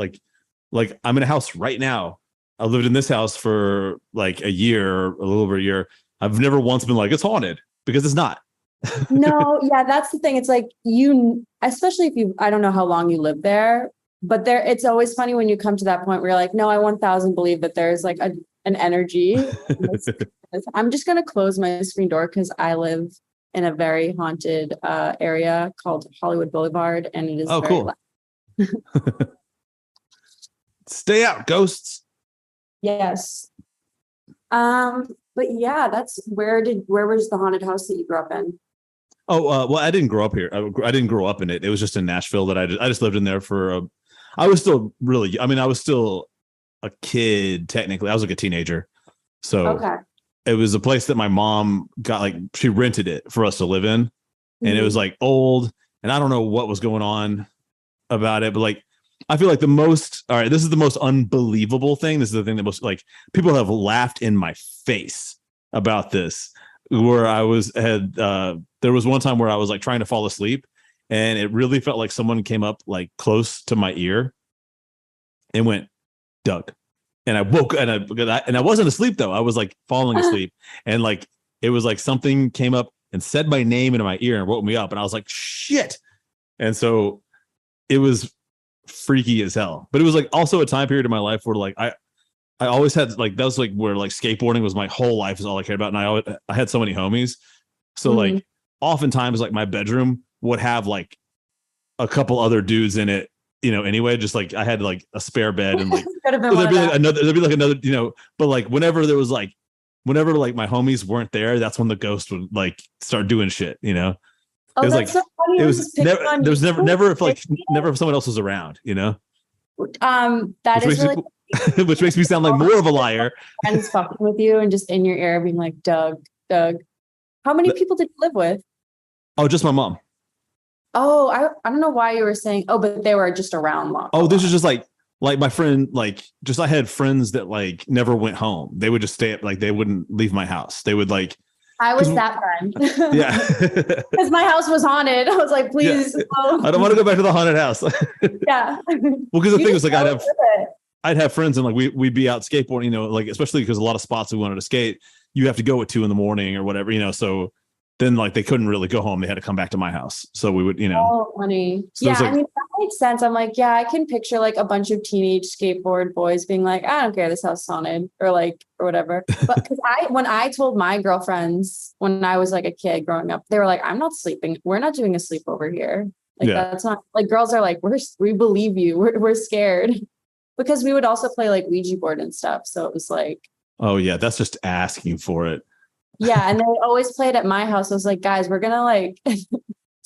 I'm in a house right now. I lived in this house for a year, or a little over a year. I've never once been it's haunted, because it's not. No, yeah, that's the thing. It's like especially if I don't know how long you live there, but it's always funny when you come to that point where you're like, no, I 1000 believe that there's like an energy. I'm just going to close my screen door because I live in a very haunted area called Hollywood Boulevard, and it is very cool. loud. Stay out, ghosts. Yes. But yeah, that's where was the haunted house that you grew up in? Oh, well, I didn't grow up here. I didn't grow up in it. It was just in Nashville that I just lived in there for I was still really, I mean, I was still a kid, technically. I was like a teenager. So Okay. it was a place that my mom got, like, she rented it for us to live in. And it was like old, and I don't know what was going on about it, but like, I feel like all right, this is the most unbelievable thing. This is the thing that most, like, people have laughed in my face about this, where there was one time where I was like trying to fall asleep, and it really felt like someone came up like close to my ear and went, Doug. And I woke, and I wasn't asleep though. I was like falling asleep, and like, it was like something came up and said my name into my ear and woke me up, and I was like, shit. And so it was freaky as hell, but it was like also a time period in my life where like I always had, like, that was like where like skateboarding was my whole life, is all I cared about. And I had so many homies. So like oftentimes like my bedroom would have like a couple other dudes in it, anyway, just like I had like a spare bed, and like there'd be like another, but like whenever like my homies weren't there, that's when the ghost would like start doing shit, Oh, it was that's like, so funny. it was never if someone else was around, That which is makes really which makes me sound like more of a liar. friends fucking with you and just in your ear being like, Doug. How many people did you live with? Oh, just my mom. Oh, I don't know why you were saying, but they were just around long. Oh, this is just like my friend, like, just, I had friends that like never went home. They would just stay up, like, they wouldn't leave my house. They would like, I was that friend. yeah, Because my house was haunted. I was like, please. Yeah. No. I don't want to go back to the haunted house. Yeah. Well, because the thing was like, I'd have friends, and like we'd be out skateboarding, like, especially because a lot of spots we wanted to skate, you have to go at 2 a.m. or whatever, so then like they couldn't really go home. They had to come back to my house. So we would, Oh, funny. So yeah, like, I mean, that makes sense. I'm like, yeah, I can picture like a bunch of teenage skateboard boys being like, I don't care, this house is haunted, or whatever. But because when I told my girlfriends when I was like a kid growing up, they were like, I'm not sleeping. We're not doing a sleepover here. Like, that's not, like, girls are like, we believe you. We're scared. Because we would also play like Ouija board and stuff. So it was like, oh yeah, that's just asking for it. Yeah, and they always played at my house. I was like, guys, we're gonna like, it's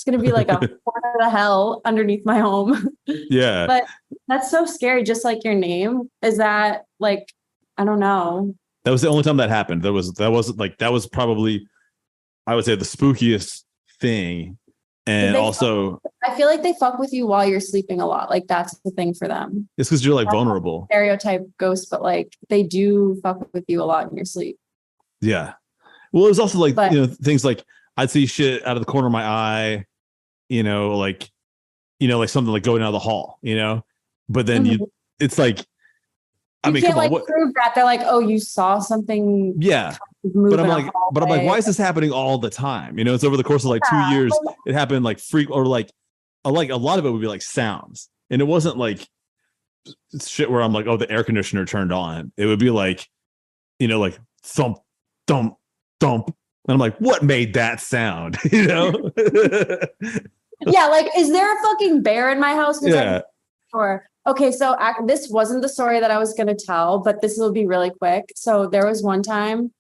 gonna be like a portal to hell underneath my home. Yeah, but that's so scary. Just like your name, is that like, I don't know. That was the only time that happened. That was probably, I would say, the spookiest thing. And also, I feel like they fuck with you while you're sleeping a lot. Like, that's the thing for them. It's because you're like vulnerable. Stereotype ghosts, but like they do fuck with you a lot in your sleep. Yeah. Well, it was also like, things like I'd see shit out of the corner of my eye, like something like going out of the hall, but then it's like, I mean, can't, come on, like, prove that. They're like, oh, you saw something. Yeah. But I'm like, why is this happening all the time? It's over the course of like 2 years. It happened like or like a lot of it would be like sounds. And it wasn't like shit where I'm like, oh, the air conditioner turned on. It would be like, like thump, thump, thump. And I'm like, what made that sound? Yeah, like, is there a fucking bear in my house? Yeah. Sure. Okay, so this wasn't the story that I was going to tell, but this will be really quick. So there was one time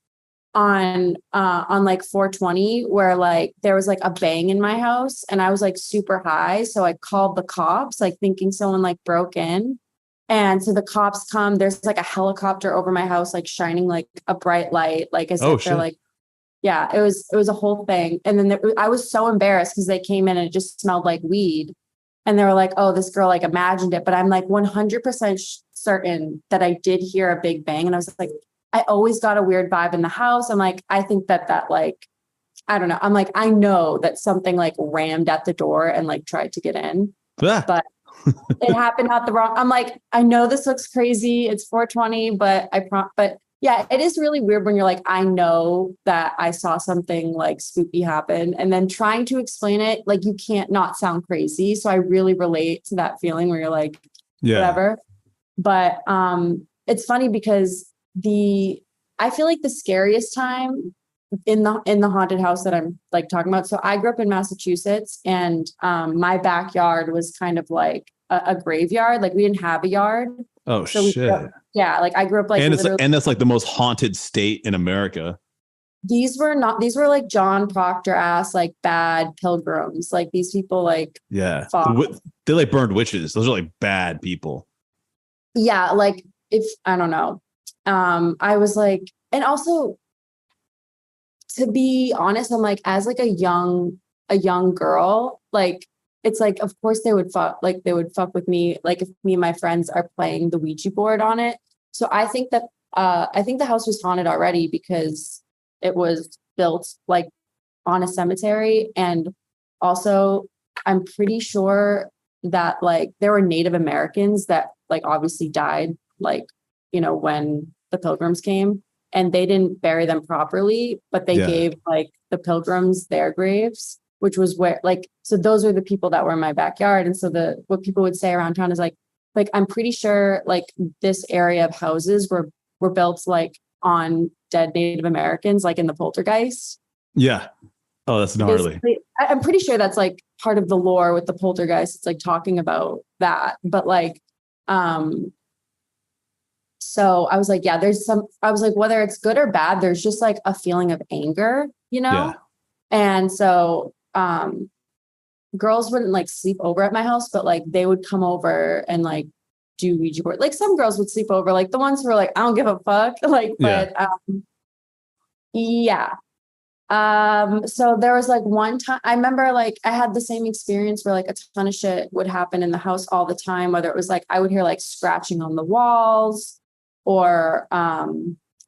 on like 420 where like there was like a bang in my house, and I was like super high, so I called the cops, like thinking someone like broke in. And so the cops come, there's like a helicopter over my house, like shining like a bright light, like as if they're like, yeah, it was a whole thing. And then I was so embarrassed because they came in and it just smelled like weed. And they were like, oh, this girl like imagined it. But I'm like 100% certain that I did hear a big bang. And I was like, I always got a weird vibe in the house. I'm like, I think that like, I don't know. I'm like, I know that something like rammed at the door and like tried to get in. But it happened out the wrong. I'm like, I know this looks crazy. It's 420, but but Yeah, it is really weird when you're like, I know that I saw something like spooky happen, and then trying to explain it, like you can't not sound crazy. So I really relate to that feeling where you're like, whatever. But it's funny because I feel like the scariest time in the haunted house that I'm like talking about. So I grew up in Massachusetts, and my backyard was kind of like a graveyard. Like we didn't have a yard. Oh So shit. yeah, like I grew up like And that's like the most haunted state in America. These were like John Proctor ass, like bad pilgrims. Like these people like Yeah. fought. They like burned witches. Those are like bad people. Yeah, like if I don't know. I was like, and also to be honest, I'm like, as like a young girl, like it's like, of course they would fuck with me, like if me and my friends are playing the Ouija board on it. So I think that the house was haunted already because it was built like on a cemetery. And also I'm pretty sure that like there were Native Americans that like obviously died, like, you know, when the pilgrims came, and they didn't bury them properly, but they gave like the pilgrims their graves, which was where like, so those are the people that were in my backyard. And so what people would say around town is like, I'm pretty sure like this area of houses were built like on dead Native Americans, like in the poltergeist. Yeah. Oh, that's gnarly. I'm pretty sure that's like part of the lore with the poltergeist. It's like talking about that, but like, so I was like, yeah, I was like, whether it's good or bad, there's just like a feeling of anger, you know? Yeah. And so, girls wouldn't like sleep over at my house, but like they would come over and like do Ouija board. Like some girls would sleep over, like the ones who were like, I don't give a fuck. Like, but, yeah. So there was like one time I remember like I had the same experience where like a ton of shit would happen in the house all the time, whether it was like I would hear like scratching on the walls or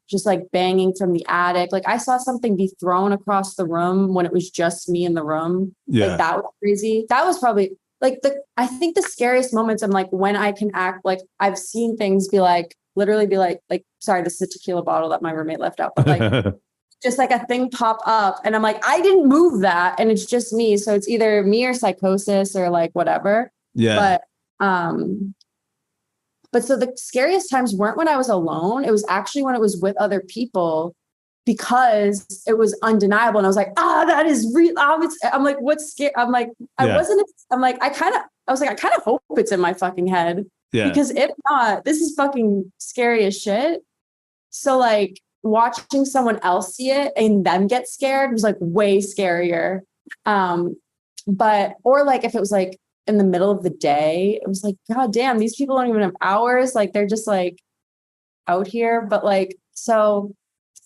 just like banging from the attic. Like I saw something be thrown across the room when it was just me in the room. Yeah. Like that was crazy. That was probably like I think the scariest moments I'm like when I can act like I've seen things be like literally be like sorry, this is a tequila bottle that my roommate left out, but like just like a thing pop up and I'm like, I didn't move that. And it's just me. So it's either me or psychosis or like whatever. Yeah. But so the scariest times weren't when I was alone. It was actually when it was with other people because it was undeniable. And I was like, that is real. I'm like, what's scary? I'm like, I kind of hope it's in my fucking head. Yeah. Because if not, this is fucking scary as shit. So like, watching someone else see it and them get scared was like way scarier. Or like if it was like in the middle of the day, it was like, God damn, these people don't even have hours. Like they're just like out here. But like, so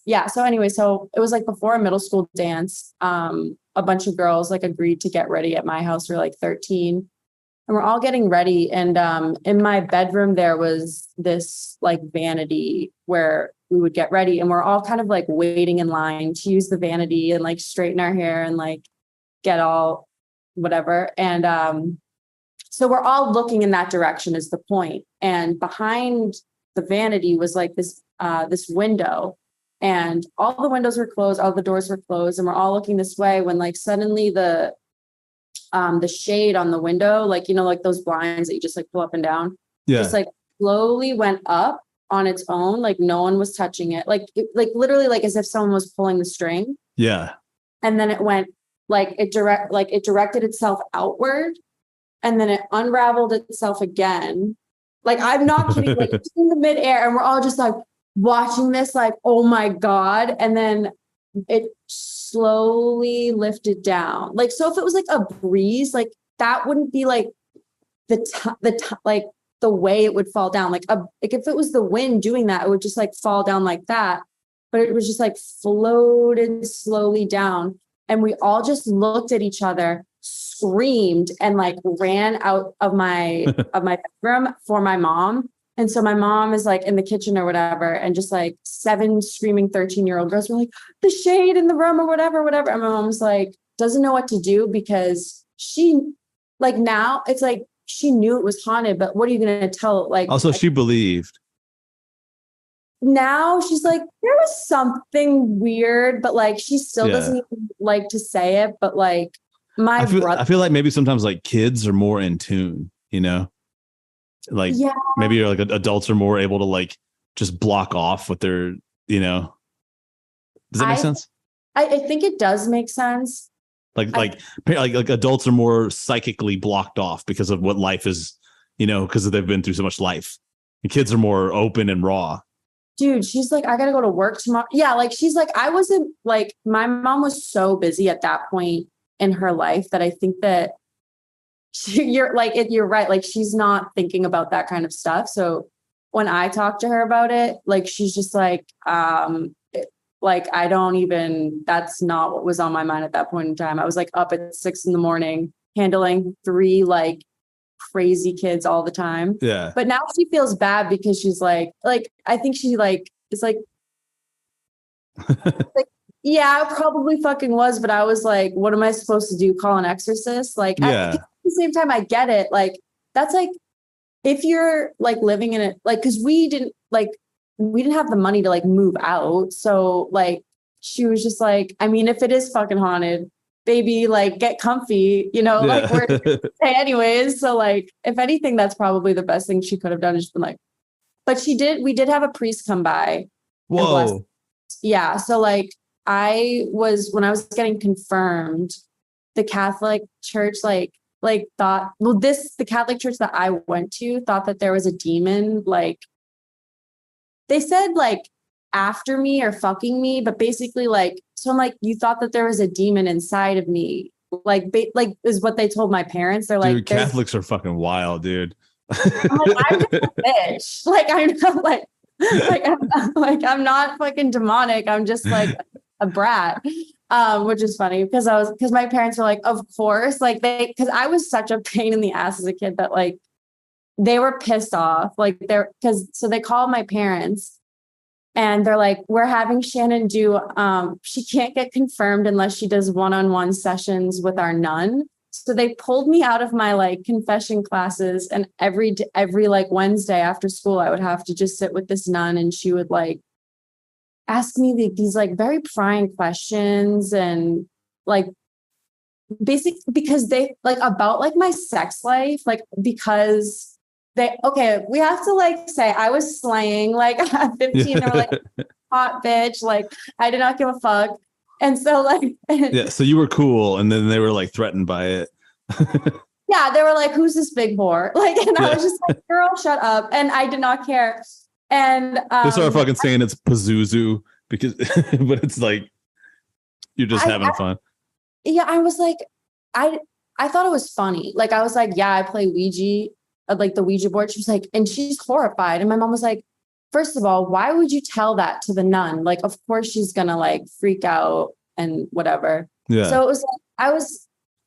yeah. So anyway, so it was like before a middle school dance, a bunch of girls like agreed to get ready at my house. We're like 13 and we're all getting ready. And in my bedroom, there was this like vanity where we would get ready and we're all kind of like waiting in line to use the vanity and like straighten our hair and like get all whatever. And so we're all looking in that direction is the point. And behind the vanity was like this window and all the windows were closed, all the doors were closed. And we're all looking this way when like suddenly the shade on the window, like, you know, like those blinds that you just like pull up and down, just like slowly went up on its own. Like no one was touching it. Like literally like as if someone was pulling the string. Yeah. And then it went like it directed itself outward and then it unraveled itself again. Like I'm not kidding, like in the midair and we're all just like watching this like, oh my God. And then it slowly lifted down. Like, so if it was like a breeze, like that wouldn't be like the way it would fall down. Like if it was the wind doing that, it would just like fall down like that. But it was just like floated slowly down. And we all just looked at each other, screamed, and like ran out of my bedroom for my mom. And so my mom is like in the kitchen or whatever, and just like 7 screaming 13-year-old girls were like, the shade in the room or whatever. And my mom's like, doesn't know what to do because she like now it's like she knew it was haunted, but what are you going to tell? Like, also she believed. now she's like, there was something weird, but like she still Yeah. doesn't even like to say it. But like my I brother, feel like maybe sometimes like kids are more in tune, you know, like yeah, maybe like adults are more able to like just block off what they're, you know. Does that make sense? I think it does make sense. Like adults are more psychically blocked off because of what life is, you know, because they've been through so much life. And kids are more open and raw. Dude, she's like, I gotta go to work tomorrow. Yeah, like she's like, I wasn't like, my mom was so busy at that point in her life that I think that you're right. Like she's not thinking about that kind of stuff. So when I talk to her about it, like she's just like, like I don't even, that's not what was on my mind at that point in time. I was like up at 6 a.m. handling 3 like crazy kids all the time. Yeah. But now she feels bad because she's like I think she like it's like yeah, I probably fucking was, but I was like, what am I supposed to do? Call an exorcist? Like yeah. at the same time, I get it. Like that's like if you're like living in it, like because we didn't have the money to like move out. So like she was just like, I mean, if it is fucking haunted, baby, like get comfy, you know, like we're anyways. So like, if anything, that's probably the best thing she could have done is been like, but we did have a priest come by. Whoa. Yeah. So like when I was getting confirmed, the Catholic church, thought, the Catholic church that I went to thought that there was a demon, like they said like after me or fucking me, but basically like, so I'm like, you thought that there was a demon inside of me. Like is what they told my parents. They're dude, like, Catholics are fucking wild, dude. I'm like, I'm just a bitch. Like I'm not I'm not fucking demonic. I'm just like a brat. Which is funny because my parents were like, of course, like because I was such a pain in the ass as a kid that like they were pissed off. Like so they called my parents and they're like, we're having Shannon do, she can't get confirmed unless she does one-on-one sessions with our nun. So they pulled me out of my like confession classes, and every like Wednesday after school, I would have to just sit with this nun and she would like ask me these like very prying questions and like basically because they like about like my sex life, like because we have to like say I was slaying like at 15. They were like, hot bitch, like I did not give a fuck. And so like yeah, so you were cool and then they were like threatened by it. Yeah, they were like, who's this big whore? Like, and I was just like, girl, shut up. And I did not care. And they started fucking saying it's Pazuzu because but it's like you're just having fun. Yeah, I was like, I thought it was funny. Like I was like, yeah, I play Ouija, like the Ouija board. She was like, and she's horrified. And my mom was like, first of all, why would you tell that to the nun? Like, of course she's gonna like freak out and whatever. Yeah. So it was like,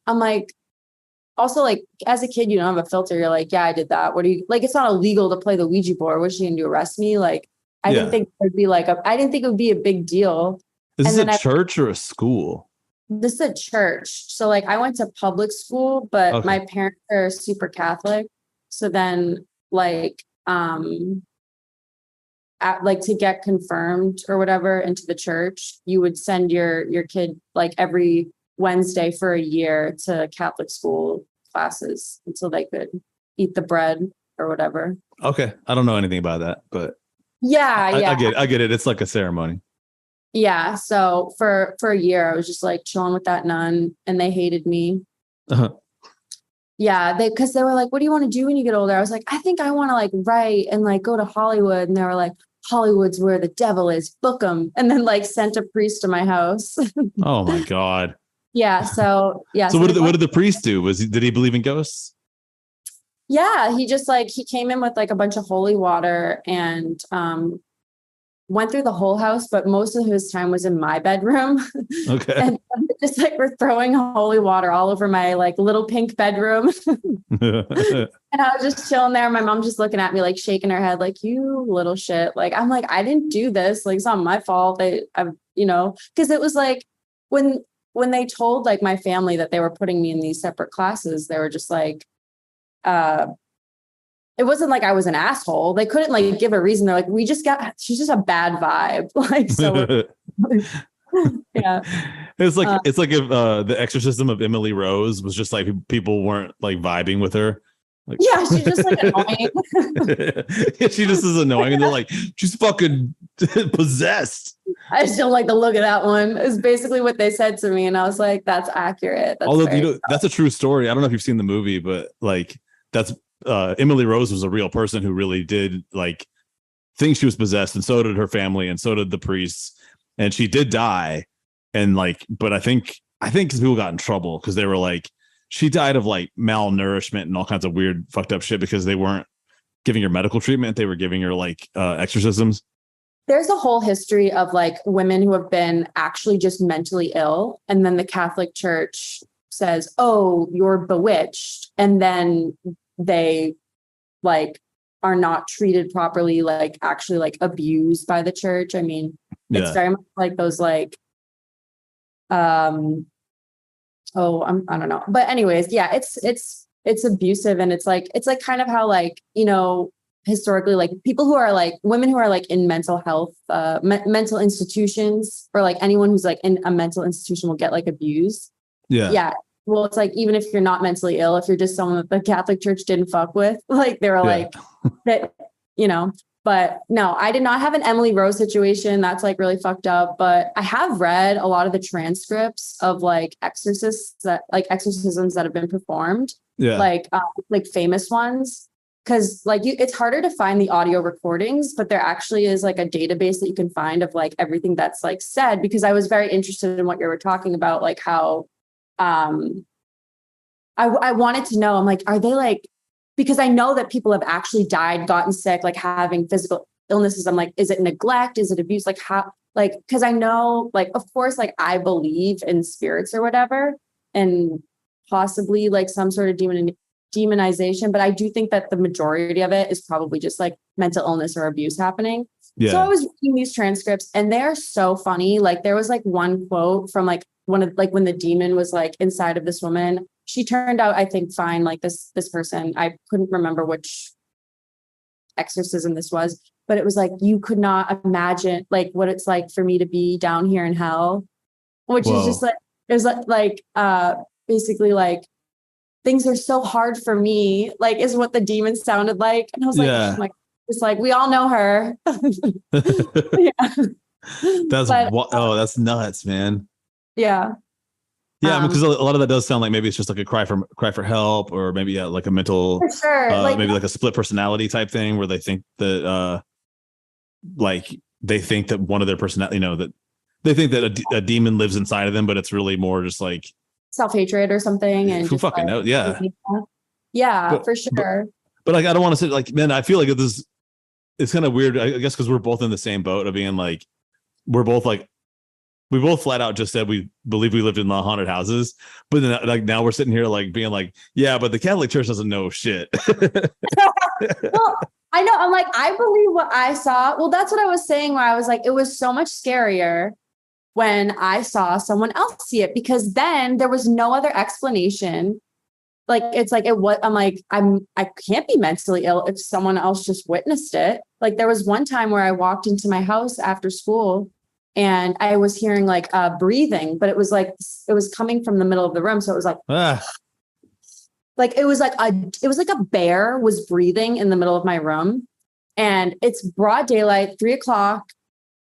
I'm like, also like as a kid, you don't have a filter. You're like, yeah, I did that. What do you like? It's not illegal to play the Ouija board. What's she gonna do? Arrest me? Like, I didn't think it would be I didn't think it would be a big deal. Is this a church or a school? This is a church. So like I went to public school, but my parents are super Catholic. So then like, to get confirmed or whatever into the church, you would send your kid like every Wednesday for a year to Catholic school classes until they could eat the bread or whatever. Okay. I don't know anything about that, but yeah. I get it. It's like a ceremony. Yeah. So for a year, I was just like chilling with that nun and they hated me. Uh-huh. Yeah. Because they were like, what do you want to do when you get older? I was like, I think I want to like write and like go to Hollywood. And they were like, Hollywood's where the devil is, book them. And then like sent a priest to my house. Oh my God. Yeah. So yeah. So what did the priest do? Did he believe in ghosts? Yeah. He just like, he came in with like a bunch of holy water and went through the whole house, but most of his time was in my bedroom. Okay. And just like we're throwing holy water all over my like little pink bedroom. And I was just chilling there. My mom just looking at me, like shaking her head, like, you little shit. Like, I'm like, I didn't do this. Like, it's not my fault. Because it was like when they told like my family that they were putting me in these separate classes, they were just like, it wasn't like I was an asshole. They couldn't like give a reason. They're like, she's just a bad vibe. Like, so yeah. It's like if the exorcism of Emily Rose was just like people weren't like vibing with her. Like, yeah, she's just like annoying. Yeah, she just is annoying, and they're like, she's fucking possessed. I just don't like the look of that one. Is basically what they said to me, and I was like, "That's accurate." That's Although that's a true story. I don't know if you've seen the movie, but like that's Emily Rose was a real person who really did like think she was possessed, and so did her family, and so did the priests, and she did die. And like, but I think people got in trouble because they were like, she died of like malnourishment and all kinds of weird fucked up shit because they weren't giving her medical treatment. They were giving her like exorcisms. There's a whole history of like women who have been actually just mentally ill. And then the Catholic Church says, oh, you're bewitched. And then they like are not treated properly, like actually like abused by the church. I mean, it's very much like those like, I don't know. But anyways, yeah, it's abusive. And it's like kind of how like, you know, historically, like people who are like women who are like in mental health, mental institutions, or like anyone who's like in a mental institution will get like abused. Yeah. Yeah. Well, it's like, even if you're not mentally ill, if you're just someone that the Catholic Church didn't fuck with, like they were like that, you know. But no, I did not have an Emily Rose situation. That's like really fucked up. But I have read a lot of the transcripts of like exorcisms that have been performed. Yeah. Like famous ones. Cause like it's harder to find the audio recordings, but there actually is like a database that you can find of like everything that's like said, because I was very interested in what you were talking about, like how I wanted to know, I'm like, are they like, because I know that people have actually died, gotten sick, like having physical illnesses. I'm like, is it neglect? Is it abuse? Like how, like, cause I know, like, of course, like I believe in spirits or whatever, and possibly like some sort of demonization, but I do think that the majority of it is probably just like mental illness or abuse happening. Yeah. So I was reading these transcripts and they're so funny. Like there was like one quote from like one of like when the demon was like inside of this woman. She turned out, I think, fine. Like this person, I couldn't remember which exorcism this was, but it was like, you could not imagine like what it's like for me to be down here in hell, which is just like, it was like basically like, things are so hard for me, like is what the demon sounded like. And I was like, it's like, we all know her. That's nuts, man. Yeah. Yeah, I mean, because a lot of that does sound like maybe it's just like a cry for help, or maybe like a mental, for sure. Maybe like a split personality type thing where they think that, one of their personality, you know, that they think that a demon lives inside of them, but it's really more just like self-hatred or something. And who fucking knows? Yeah. Yeah, for sure. But like, I don't want to say like, man, I feel like it's kind of weird, I guess, because we're both in the same boat of being like, we both flat out just said we believe we lived in the haunted houses, but then like now we're sitting here like being like, yeah, but the Catholic Church doesn't know shit. Well, I know. I'm like, I believe what I saw. Well, that's what I was saying, where I was like, it was so much scarier when I saw someone else see it, because then there was no other explanation. Like, it's like, I'm like, I can't be mentally ill if someone else just witnessed it. Like there was one time where I walked into my house after school and I was hearing like breathing, but it was coming from the middle of the room. So it was like, like it was like a bear was breathing in the middle of my room, and it's broad daylight, 3:00.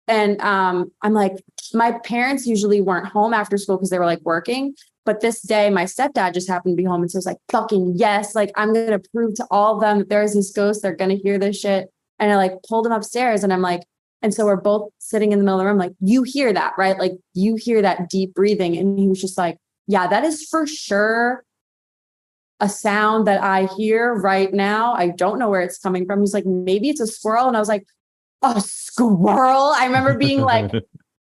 And I'm like, my parents usually weren't home after school because they were like working. But this day, my stepdad just happened to be home. And so I was like, fucking yes, like I'm going to prove to all of them that there's this ghost. They're going to hear this shit. And I like pulled him upstairs, and I'm like, and so we're both sitting in the middle of the room, like, you hear that, right? Like you hear that deep breathing. And he was just like, yeah, that is for sure a sound that I hear right now. I don't know where it's coming from. He's like, maybe it's a squirrel. And I was like, a squirrel? I remember being like,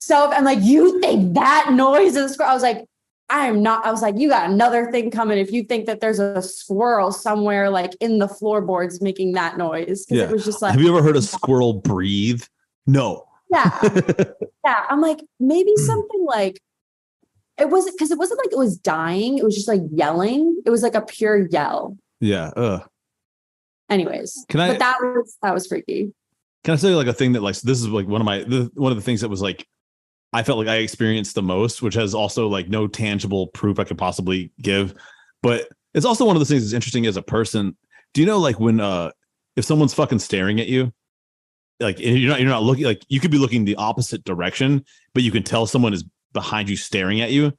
so I'm like, you think that noise is a squirrel? I was like, I am not. I was like, you got another thing coming if you think that there's a squirrel somewhere like in the floorboards making that noise. Yeah. It was just like, have you ever heard a squirrel breathe? No. Yeah. Yeah. I'm like, maybe something like it wasn't like it was dying. It was just like yelling. It was like a pure yell. Yeah. anyways, Can I? but that was freaky. Can I tell you like a thing that like this is like one of the things that was like I felt like I experienced the most, which has also like no tangible proof I could possibly give, but it's also one of those things that's interesting as a person. Do you know like when if someone's fucking staring at you, like you're not looking, like you could be looking the opposite direction, but you can tell someone is behind you staring at you,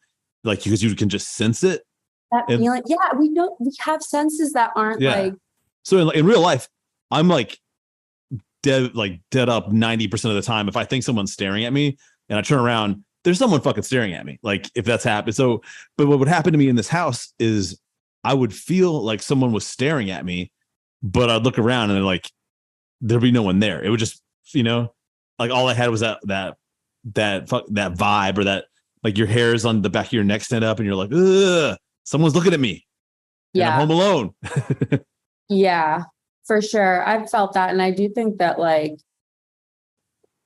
like because you can just sense it. That feeling, yeah, we have senses that aren't like. So in real life, I'm like dead up 90% of the time. If I think someone's staring at me and I turn around, there's someone fucking staring at me. Like if that's happened. So, but what would happen to me in this house is I would feel like someone was staring at me, but I'd look around and like there'd be no one there. It would just, like all I had was that vibe, or that like your hair's on the back of your neck stand up and you're like, ugh, someone's looking at me. Yeah. And I'm home alone. Yeah, for sure. I've felt that. And I do think that like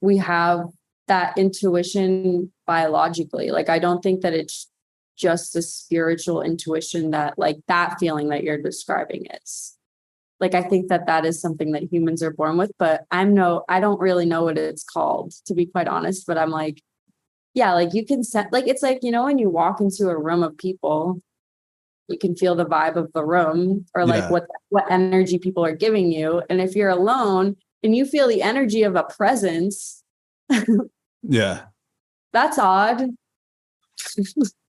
we have that intuition biologically. Like, I don't think that it's just a spiritual intuition that like that feeling that you're describing is. Like, I think that is something that humans are born with, but I don't really know what it's called, to be quite honest. But I'm like, yeah, like you can set, like, it's like, when you walk into a room of people, you can feel the vibe of the room, or like what energy people are giving you. And if you're alone and you feel the energy of a presence, yeah, that's odd.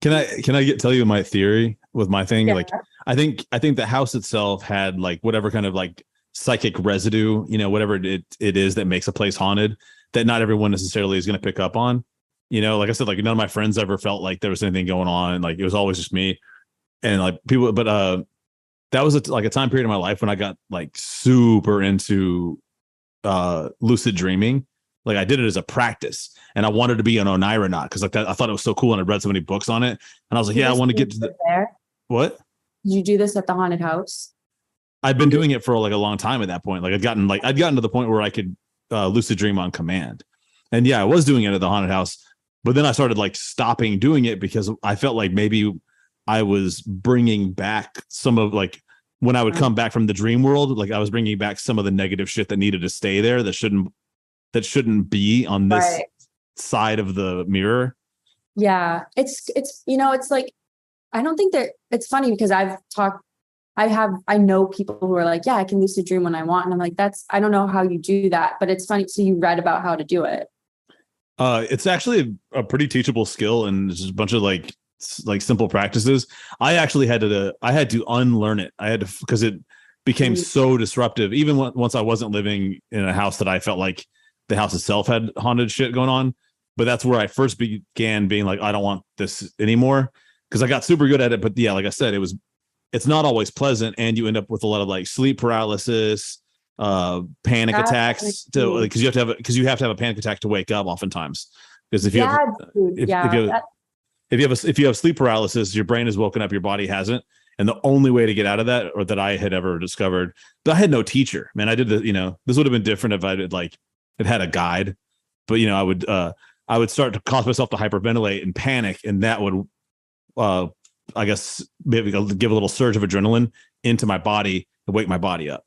Can I tell you my theory with my thing? Yeah. Like, I think the house itself had like whatever kind of like psychic residue, whatever it is that makes a place haunted, that not everyone necessarily is going to pick up on. Like I said, like none of my friends ever felt like there was anything going on. Like it was always just me. And like people, but that was a time period in my life when I got like super into lucid dreaming. Like I did it as a practice, and I wanted to be an Oneironaut because like that, I thought it was so cool, and I read so many books on it, and I was like, yeah, I want to get to the there. What? Did you do this at the haunted house? I'd been doing it for like a long time at that point. Like I'd gotten to the point where I could lucid dream on command, and yeah, I was doing it at the haunted house, but then I started like stopping doing it because I felt like maybe I was bringing back some of like when I would come back from the dream world, like I was bringing back some of the negative shit that needed to stay there that shouldn't be on this side of the mirror. Yeah, it's it's like, I don't think that it's funny because I know people who are like, yeah, I can lucid dream when I want, and I'm like, I don't know how you do that, but it's funny. So you read about how to do it. It's actually a pretty teachable skill, and it's just a bunch of like simple practices. I actually had to unlearn it. Because it became so disruptive. Even once I wasn't living in a house that I felt like the house itself had haunted shit going on. But that's where I first began being like, I don't want this anymore, because I got super good at it. But yeah, like I said, it's not always pleasant, and you end up with a lot of like sleep paralysis, panic attacks, because you have to have a panic attack to wake up oftentimes. Because if you have sleep paralysis, your brain has woken up, your body hasn't. And the only way to get out of that, or that I had ever discovered, but I had no teacher, man. I did this would have been different if I did it had a guide, but I would start to cause myself to hyperventilate and panic. And that would, I guess, maybe give a little surge of adrenaline into my body and wake my body up.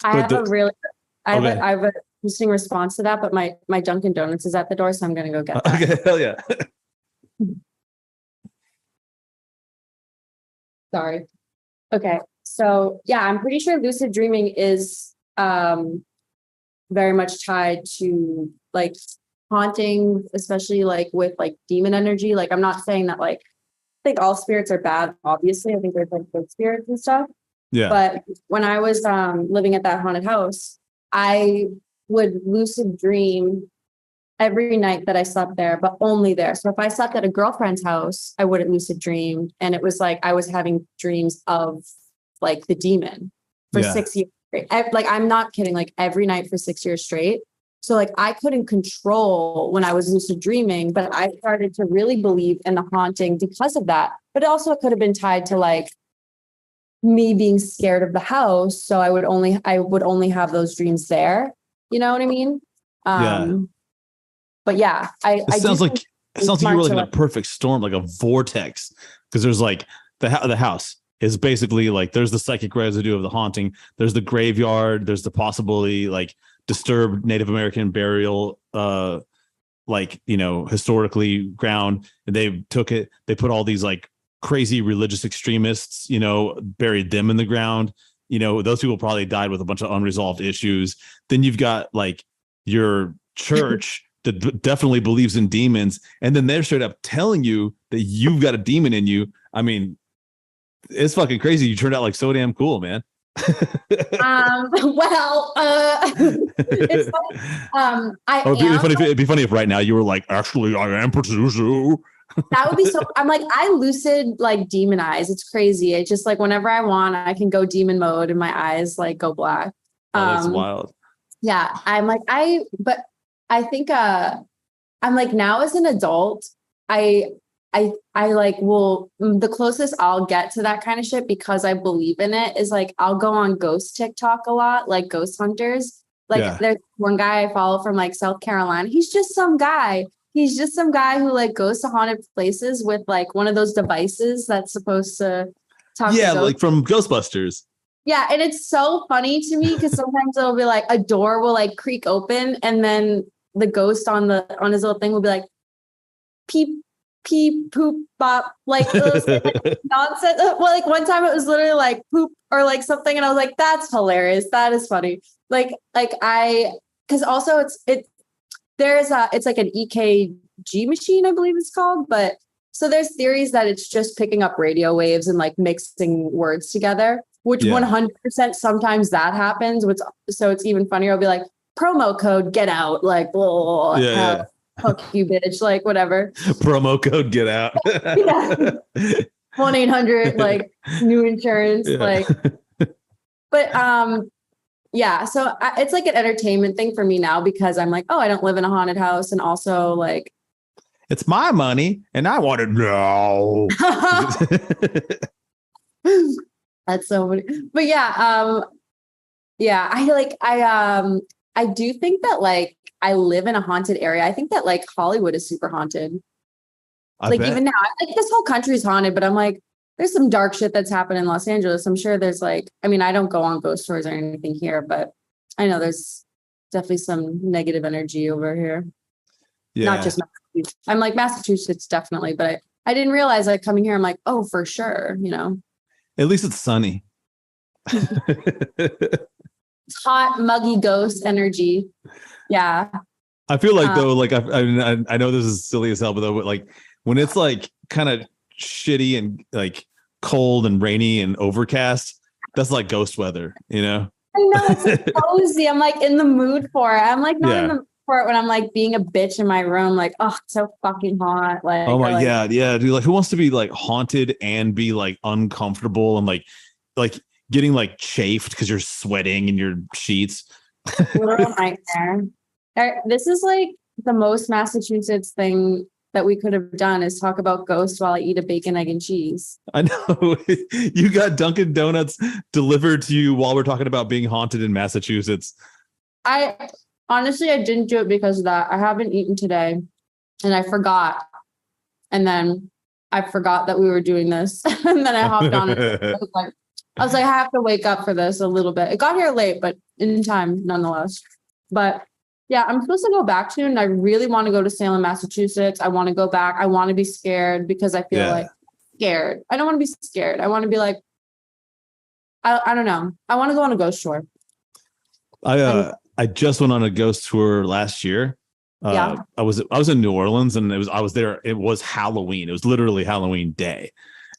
I have a interesting response to that, but my Dunkin' Donuts is at the door, so I'm going to go get that. Okay, hell yeah. Sorry. Okay. So yeah, I'm pretty sure lucid dreaming is very much tied to like haunting, especially like with like demon energy. Like, I'm not saying that like, I think all spirits are bad. Obviously, I think there's like good spirits and stuff. Yeah. But when I was living at that haunted house, I would lucid dream every night that I slept there, but only there. So if I slept at a girlfriend's house, I wouldn't lucid dream. And it was like I was having dreams of like the demon for 6 years straight. Like, I'm not kidding, like every night for 6 years straight. So like I couldn't control when I was lucid dreaming, but I started to really believe in the haunting because of that. But it also could have been tied to like me being scared of the house. So I would only have those dreams there. You know what I mean? But yeah, it sounds like you're like in a perfect storm, like a vortex, because there's like the house, is basically like there's the psychic residue of the haunting, there's the graveyard, there's the possibly like disturbed Native American burial like, you know, historically ground, and they took it, they put all these like crazy religious extremists, you know, buried them in the ground. You know, those people probably died with a bunch of unresolved issues. Then you've got like your church that definitely believes in demons, and then they're straight up telling you that you've got a demon in you. I mean, it's fucking crazy. You turned out like so damn cool, man. It's funny. It'd be funny if right now you were like, actually, I am producer. That would be so. I'm like, I lucid like demon eyes. It's crazy. It's just like whenever I want, I can go demon mode and my eyes like go black. That's wild. Yeah, but I think I'm like now as an adult, I like the closest I'll get to that kind of shit because I believe in it is like I'll go on ghost TikTok a lot, like ghost hunters. Like there's one guy I follow from like South Carolina. He's just some guy who like goes to haunted places with like one of those devices that's supposed to talk to ghosts. Like from Ghostbusters. Yeah, and it's so funny to me because sometimes it'll be like a door will like creak open and then the ghost on his little thing will be like peep peep poop bop, like nonsense. Well, like one time it was literally like poop or like something, and I was like, that's hilarious. That is funny. Because also it's like an EKG machine, I believe it's called, but so there's theories that it's just picking up radio waves and like mixing words together, which 100% sometimes that happens. So it's even funnier. I'll be like, promo code get out, like, fuck you, bitch, like whatever. Promo code get out. 1-800 like new insurance, like. But yeah, so it's like an entertainment thing for me now because I'm like, oh, I don't live in a haunted house, and also like, it's my money, and I want to know. That's so funny. But yeah, I do think that like I live in a haunted area. I think that like Hollywood is super haunted. I bet. Even now, like this whole country is haunted, but I'm like, there's some dark shit that's happened in Los Angeles. I'm sure there's like, I mean, I don't go on ghost tours or anything here, but I know there's definitely some negative energy over here. Yeah. Not just Massachusetts. I'm like Massachusetts, definitely, but I didn't realize like coming here, I'm like, oh, for sure, you know. At least it's sunny. It's hot, muggy ghost energy. Yeah. I feel like though, like I know this is silly as hell, but though, like when it's like kind of shitty and like cold and rainy and overcast, that's like ghost weather, you know? I know, it's like cozy. I'm like in the mood for it. I'm like not in the mood for it when I'm like being a bitch in my room, like, oh, it's so fucking hot. Like, oh my, yeah, dude. Like, who wants to be like haunted and be like uncomfortable and like getting like chafed because you're sweating in your sheets? Literal nightmare. This is like the most Massachusetts thing that we could have done is talk about ghosts while I eat a bacon, egg, and cheese. I know. You got Dunkin' Donuts delivered to you while we're talking about being haunted in Massachusetts. I didn't do it because of that. I haven't eaten today and I forgot. And then I forgot that we were doing this. And then I hopped on it. I was like, I have to wake up for this a little bit. It got here late, but in time nonetheless. But yeah, I'm supposed to go back soon. I really want to go to Salem, Massachusetts. I want to go back. I want to be scared because I feel like scared. I don't want to be scared. I want to be like, I don't know. I want to go on a ghost tour. I just went on a ghost tour last year. I was in New Orleans and I was there. It was Halloween. It was literally Halloween day.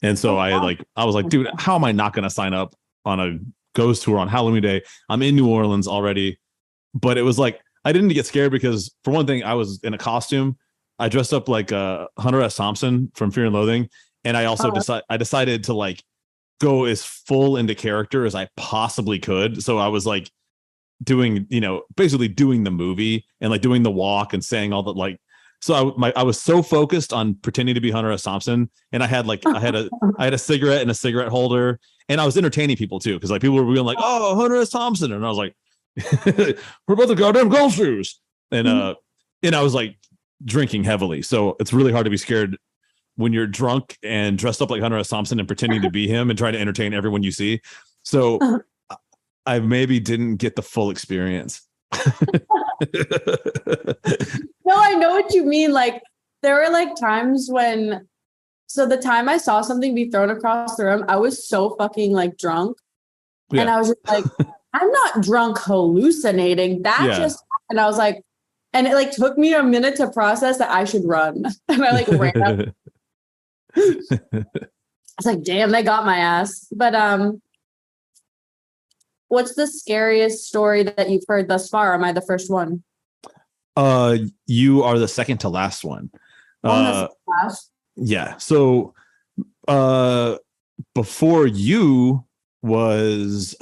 And so I was like, dude, how am I not going to sign up on a ghost tour on Halloween day? I'm in New Orleans already. But it was like, I didn't get scared because for one thing, I was in a costume. I dressed up like Hunter S. Thompson from Fear and Loathing. And I also decided to like go as full into character as I possibly could. So I was like doing, basically doing the movie and like doing the walk and saying all that, like, so I was so focused on pretending to be Hunter S. Thompson, and I had a cigarette and a cigarette holder, and I was entertaining people too, because like people were being like, "Oh, Hunter S. Thompson," and I was like, "We're about the goddamn golf shoes," and I was like drinking heavily, so it's really hard to be scared when you're drunk and dressed up like Hunter S. Thompson and pretending to be him and trying to entertain everyone you see. So I maybe didn't get the full experience. No, I know what you mean. Like there were like times when, so the time I saw something be thrown across the room, I was so fucking like drunk. Yeah. And I was just like, I'm not drunk hallucinating. That just, and I was like, and it like took me a minute to process that I should run. And I like ran up. It's like, damn, they got my ass. But what's the scariest story that you've heard thus far? Am I the first one? You are the second to last one. Yeah. So before you was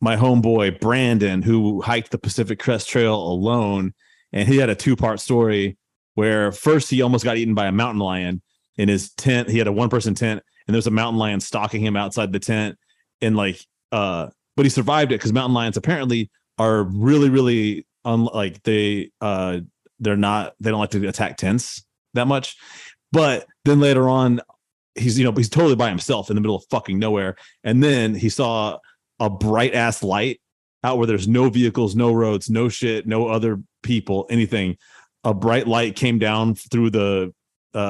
my homeboy Brandon, who hiked the Pacific Crest Trail alone, and he had a 2-part story where first he almost got eaten by a mountain lion in his tent. He had a 1-person tent, and there's a mountain lion stalking him outside the tent, and like but he survived it because mountain lions apparently are really, really they don't like to attack tents that much. But then later on, he's totally by himself in the middle of fucking nowhere, and then he saw a bright ass light out where there's no vehicles, no roads, no shit, no other people, anything. A bright light came down through the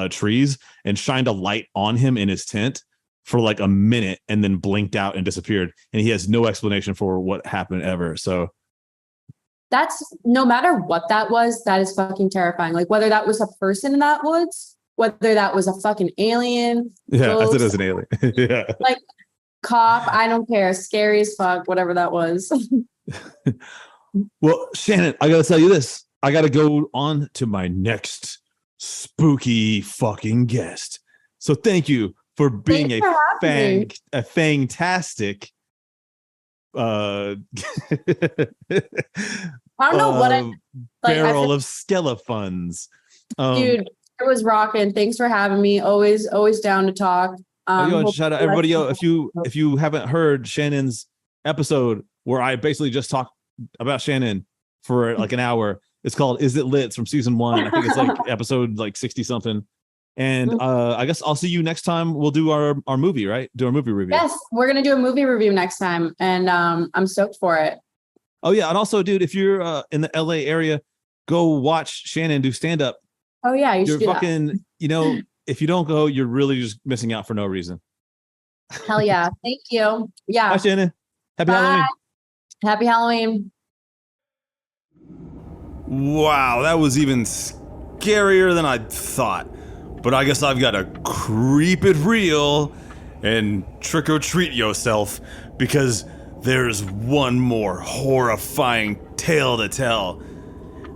trees and shined a light on him in his tent for like a minute and then blinked out and disappeared. And he has no explanation for what happened ever. So that's, no matter what that was, that is fucking terrifying. Like whether that was a person in that woods, whether that was a fucking alien. Yeah, ghost, I said it was an alien. Yeah. Like cop, I don't care. Scary as fuck, whatever that was. Well, Shannon, I gotta tell you this. I gotta go on to my next spooky fucking guest. So thank you for being a fantastic I don't know what I barrel of skeletons. Dude, it was rocking. Thanks for having me. Always down to talk. Shout out everybody. If you haven't heard Shannon's episode where I basically just talked about Shannon for like an hour, it's called Is It Lit? It's from season 1. I think it's like episode like 60 something. And I guess I'll see you next time. We'll do our movie, right? Do our movie review. Yes, we're gonna do a movie review next time, and I'm stoked for it. Oh yeah, and also, dude, if you're in the LA area, go watch Shannon do stand up. Oh yeah, you're fucking. If you don't go, you're really just missing out for no reason. Hell yeah! Thank you. Yeah. Bye, Shannon. Happy Halloween. Happy Halloween. Wow, that was even scarier than I thought. But I guess I've got to creep it real and trick or treat yourself, because there's one more horrifying tale to tell.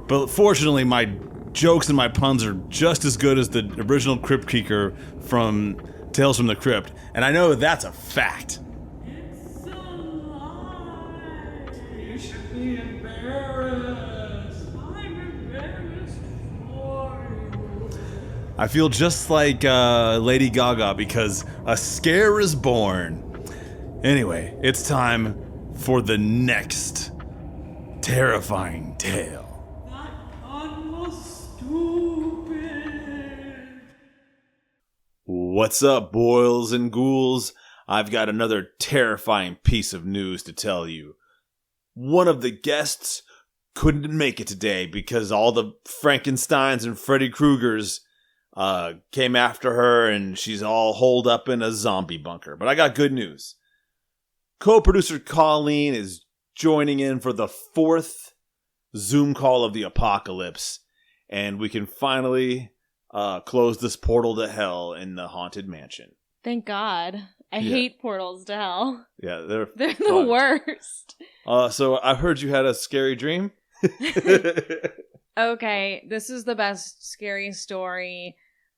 But fortunately, my jokes and my puns are just as good as the original Crypt Keeper from Tales from the Crypt, and I know that's a fact. It's a lie. You should be embarrassed. I'm embarrassed for you. I feel just like Lady Gaga, because a scare is born. Anyway, it's time for the next terrifying tale. That pun was stupid. What's up, boils and ghouls? I've got another terrifying piece of news to tell you. One of the guests couldn't make it today because all the Frankensteins and Freddy Kruegers came after her, and she's all holed up in a zombie bunker. But I got good news. Co-producer Colleen is joining in for the 4th Zoom call of the apocalypse, and we can finally close this portal to hell in the haunted mansion. Thank God. I hate portals to hell. Yeah, they're the worst. So I heard you had a scary dream. Okay, this is the best scary story.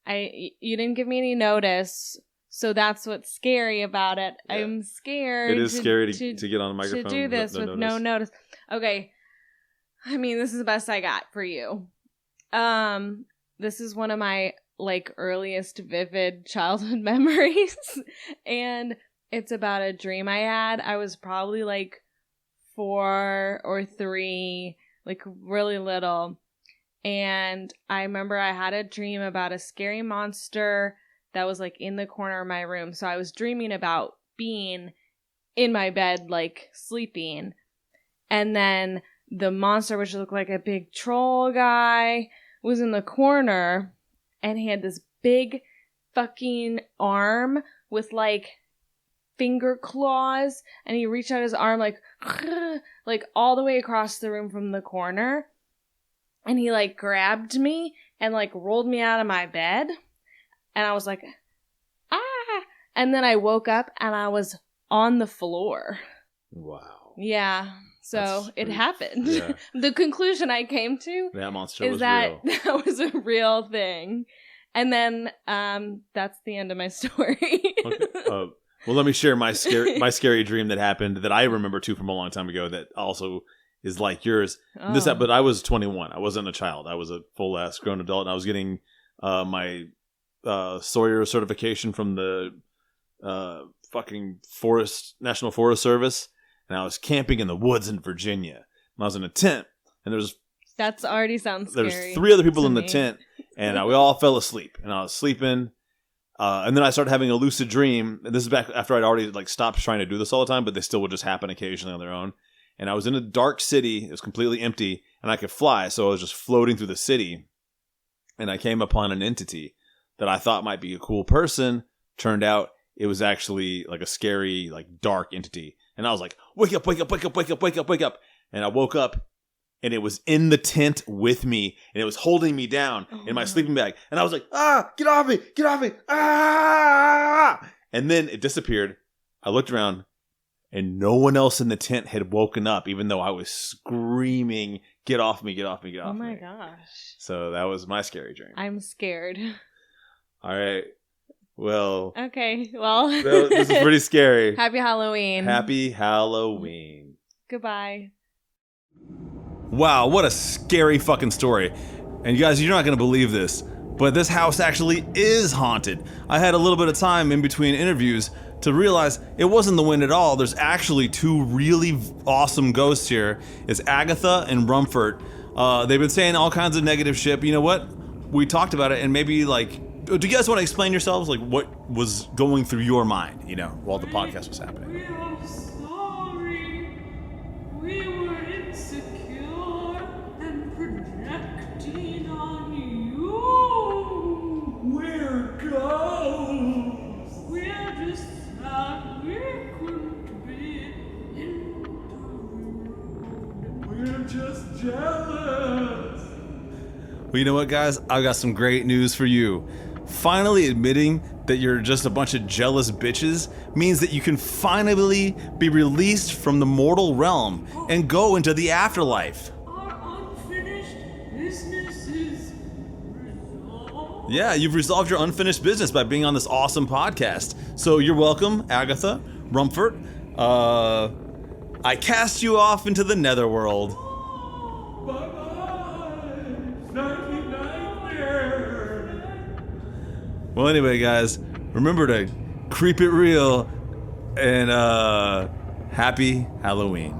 You didn't give me any notice, so that's what's scary about it. Yeah. I'm scared. It is scary to get on a microphone to do this with no notice. Okay, I mean, this is the best I got for you. This is one of my earliest vivid childhood memories, and it's about a dream I had. I was probably 4 or 3, really little. And I remember I had a dream about a scary monster that was like in the corner of my room. So I was dreaming about being in my bed, like sleeping. And then the monster, which looked like a big troll guy, was in the corner. And he had this big fucking arm with like finger claws. And he reached out his arm like all the way across the room from the corner. And he like grabbed me and like rolled me out of my bed. And I was like, ah. And then I woke up and I was on the floor. Wow. Yeah. So it happened. Yeah. The conclusion I came to That monster is was that real. that was a real thing. And then that's the end of my story. Okay. Well, let me share my scary dream that happened that I remember too from a long time ago that also is like yours. Oh. But I was 21. I wasn't a child. I was a full-ass grown adult, and I was getting my Sawyer certification from the fucking National Forest Service, and I was camping in the woods in Virginia. And I was in a tent, and That's already sounds scary. there's 3 other people to in the me. tent, and we all fell asleep. And I was sleeping, and then I started having a lucid dream. And this is back after I'd already like stopped trying to do this all the time, but they still would just happen occasionally on their own. And I was in a dark city. It was completely empty, and I could fly, so I was just floating through the city. And I came upon an entity that I thought might be a cool person. Turned out it was actually like a scary, like dark entity. And I was like, wake up, wake up, wake up, wake up, wake up, wake up. And I woke up, and it was in the tent with me, and it was holding me down in my sleeping bag. And I was like, get off me, ah! And then it disappeared. I looked around, and no one else in the tent had woken up, even though I was screaming, get off me, get off me, get off me. Oh my gosh. So that was my scary dream. I'm scared. All right. Well, Okay, well. this is pretty scary. Happy Halloween. Happy Halloween. Goodbye. Wow, what a scary fucking story. And you guys, you're not going to believe this, but this house actually is haunted. I had a little bit of time in between interviews to realize it wasn't the wind at all. There's actually 2 really awesome ghosts here. It's Agatha and Rumford. They've been saying all kinds of negative shit, but you know what? We talked about it, and maybe like, do you guys want to explain yourselves? Like what was going through your mind, while the podcast was happening? We are sorry. We were insecure and projecting on you. We're ghosts. We're just sad we couldn't be interviewed. We're just jealous. Well, you know what, guys? I've got some great news for you. Finally admitting that you're just a bunch of jealous bitches means that you can finally be released from the mortal realm and go into the afterlife. Our unfinished business is resolved. Yeah, you've resolved your unfinished business by being on this awesome podcast. So you're welcome, Agatha, Rumford. I cast you off into the netherworld. Bye-bye. Nighty nightmare. Well, anyway, guys, remember to creep it real and happy Halloween.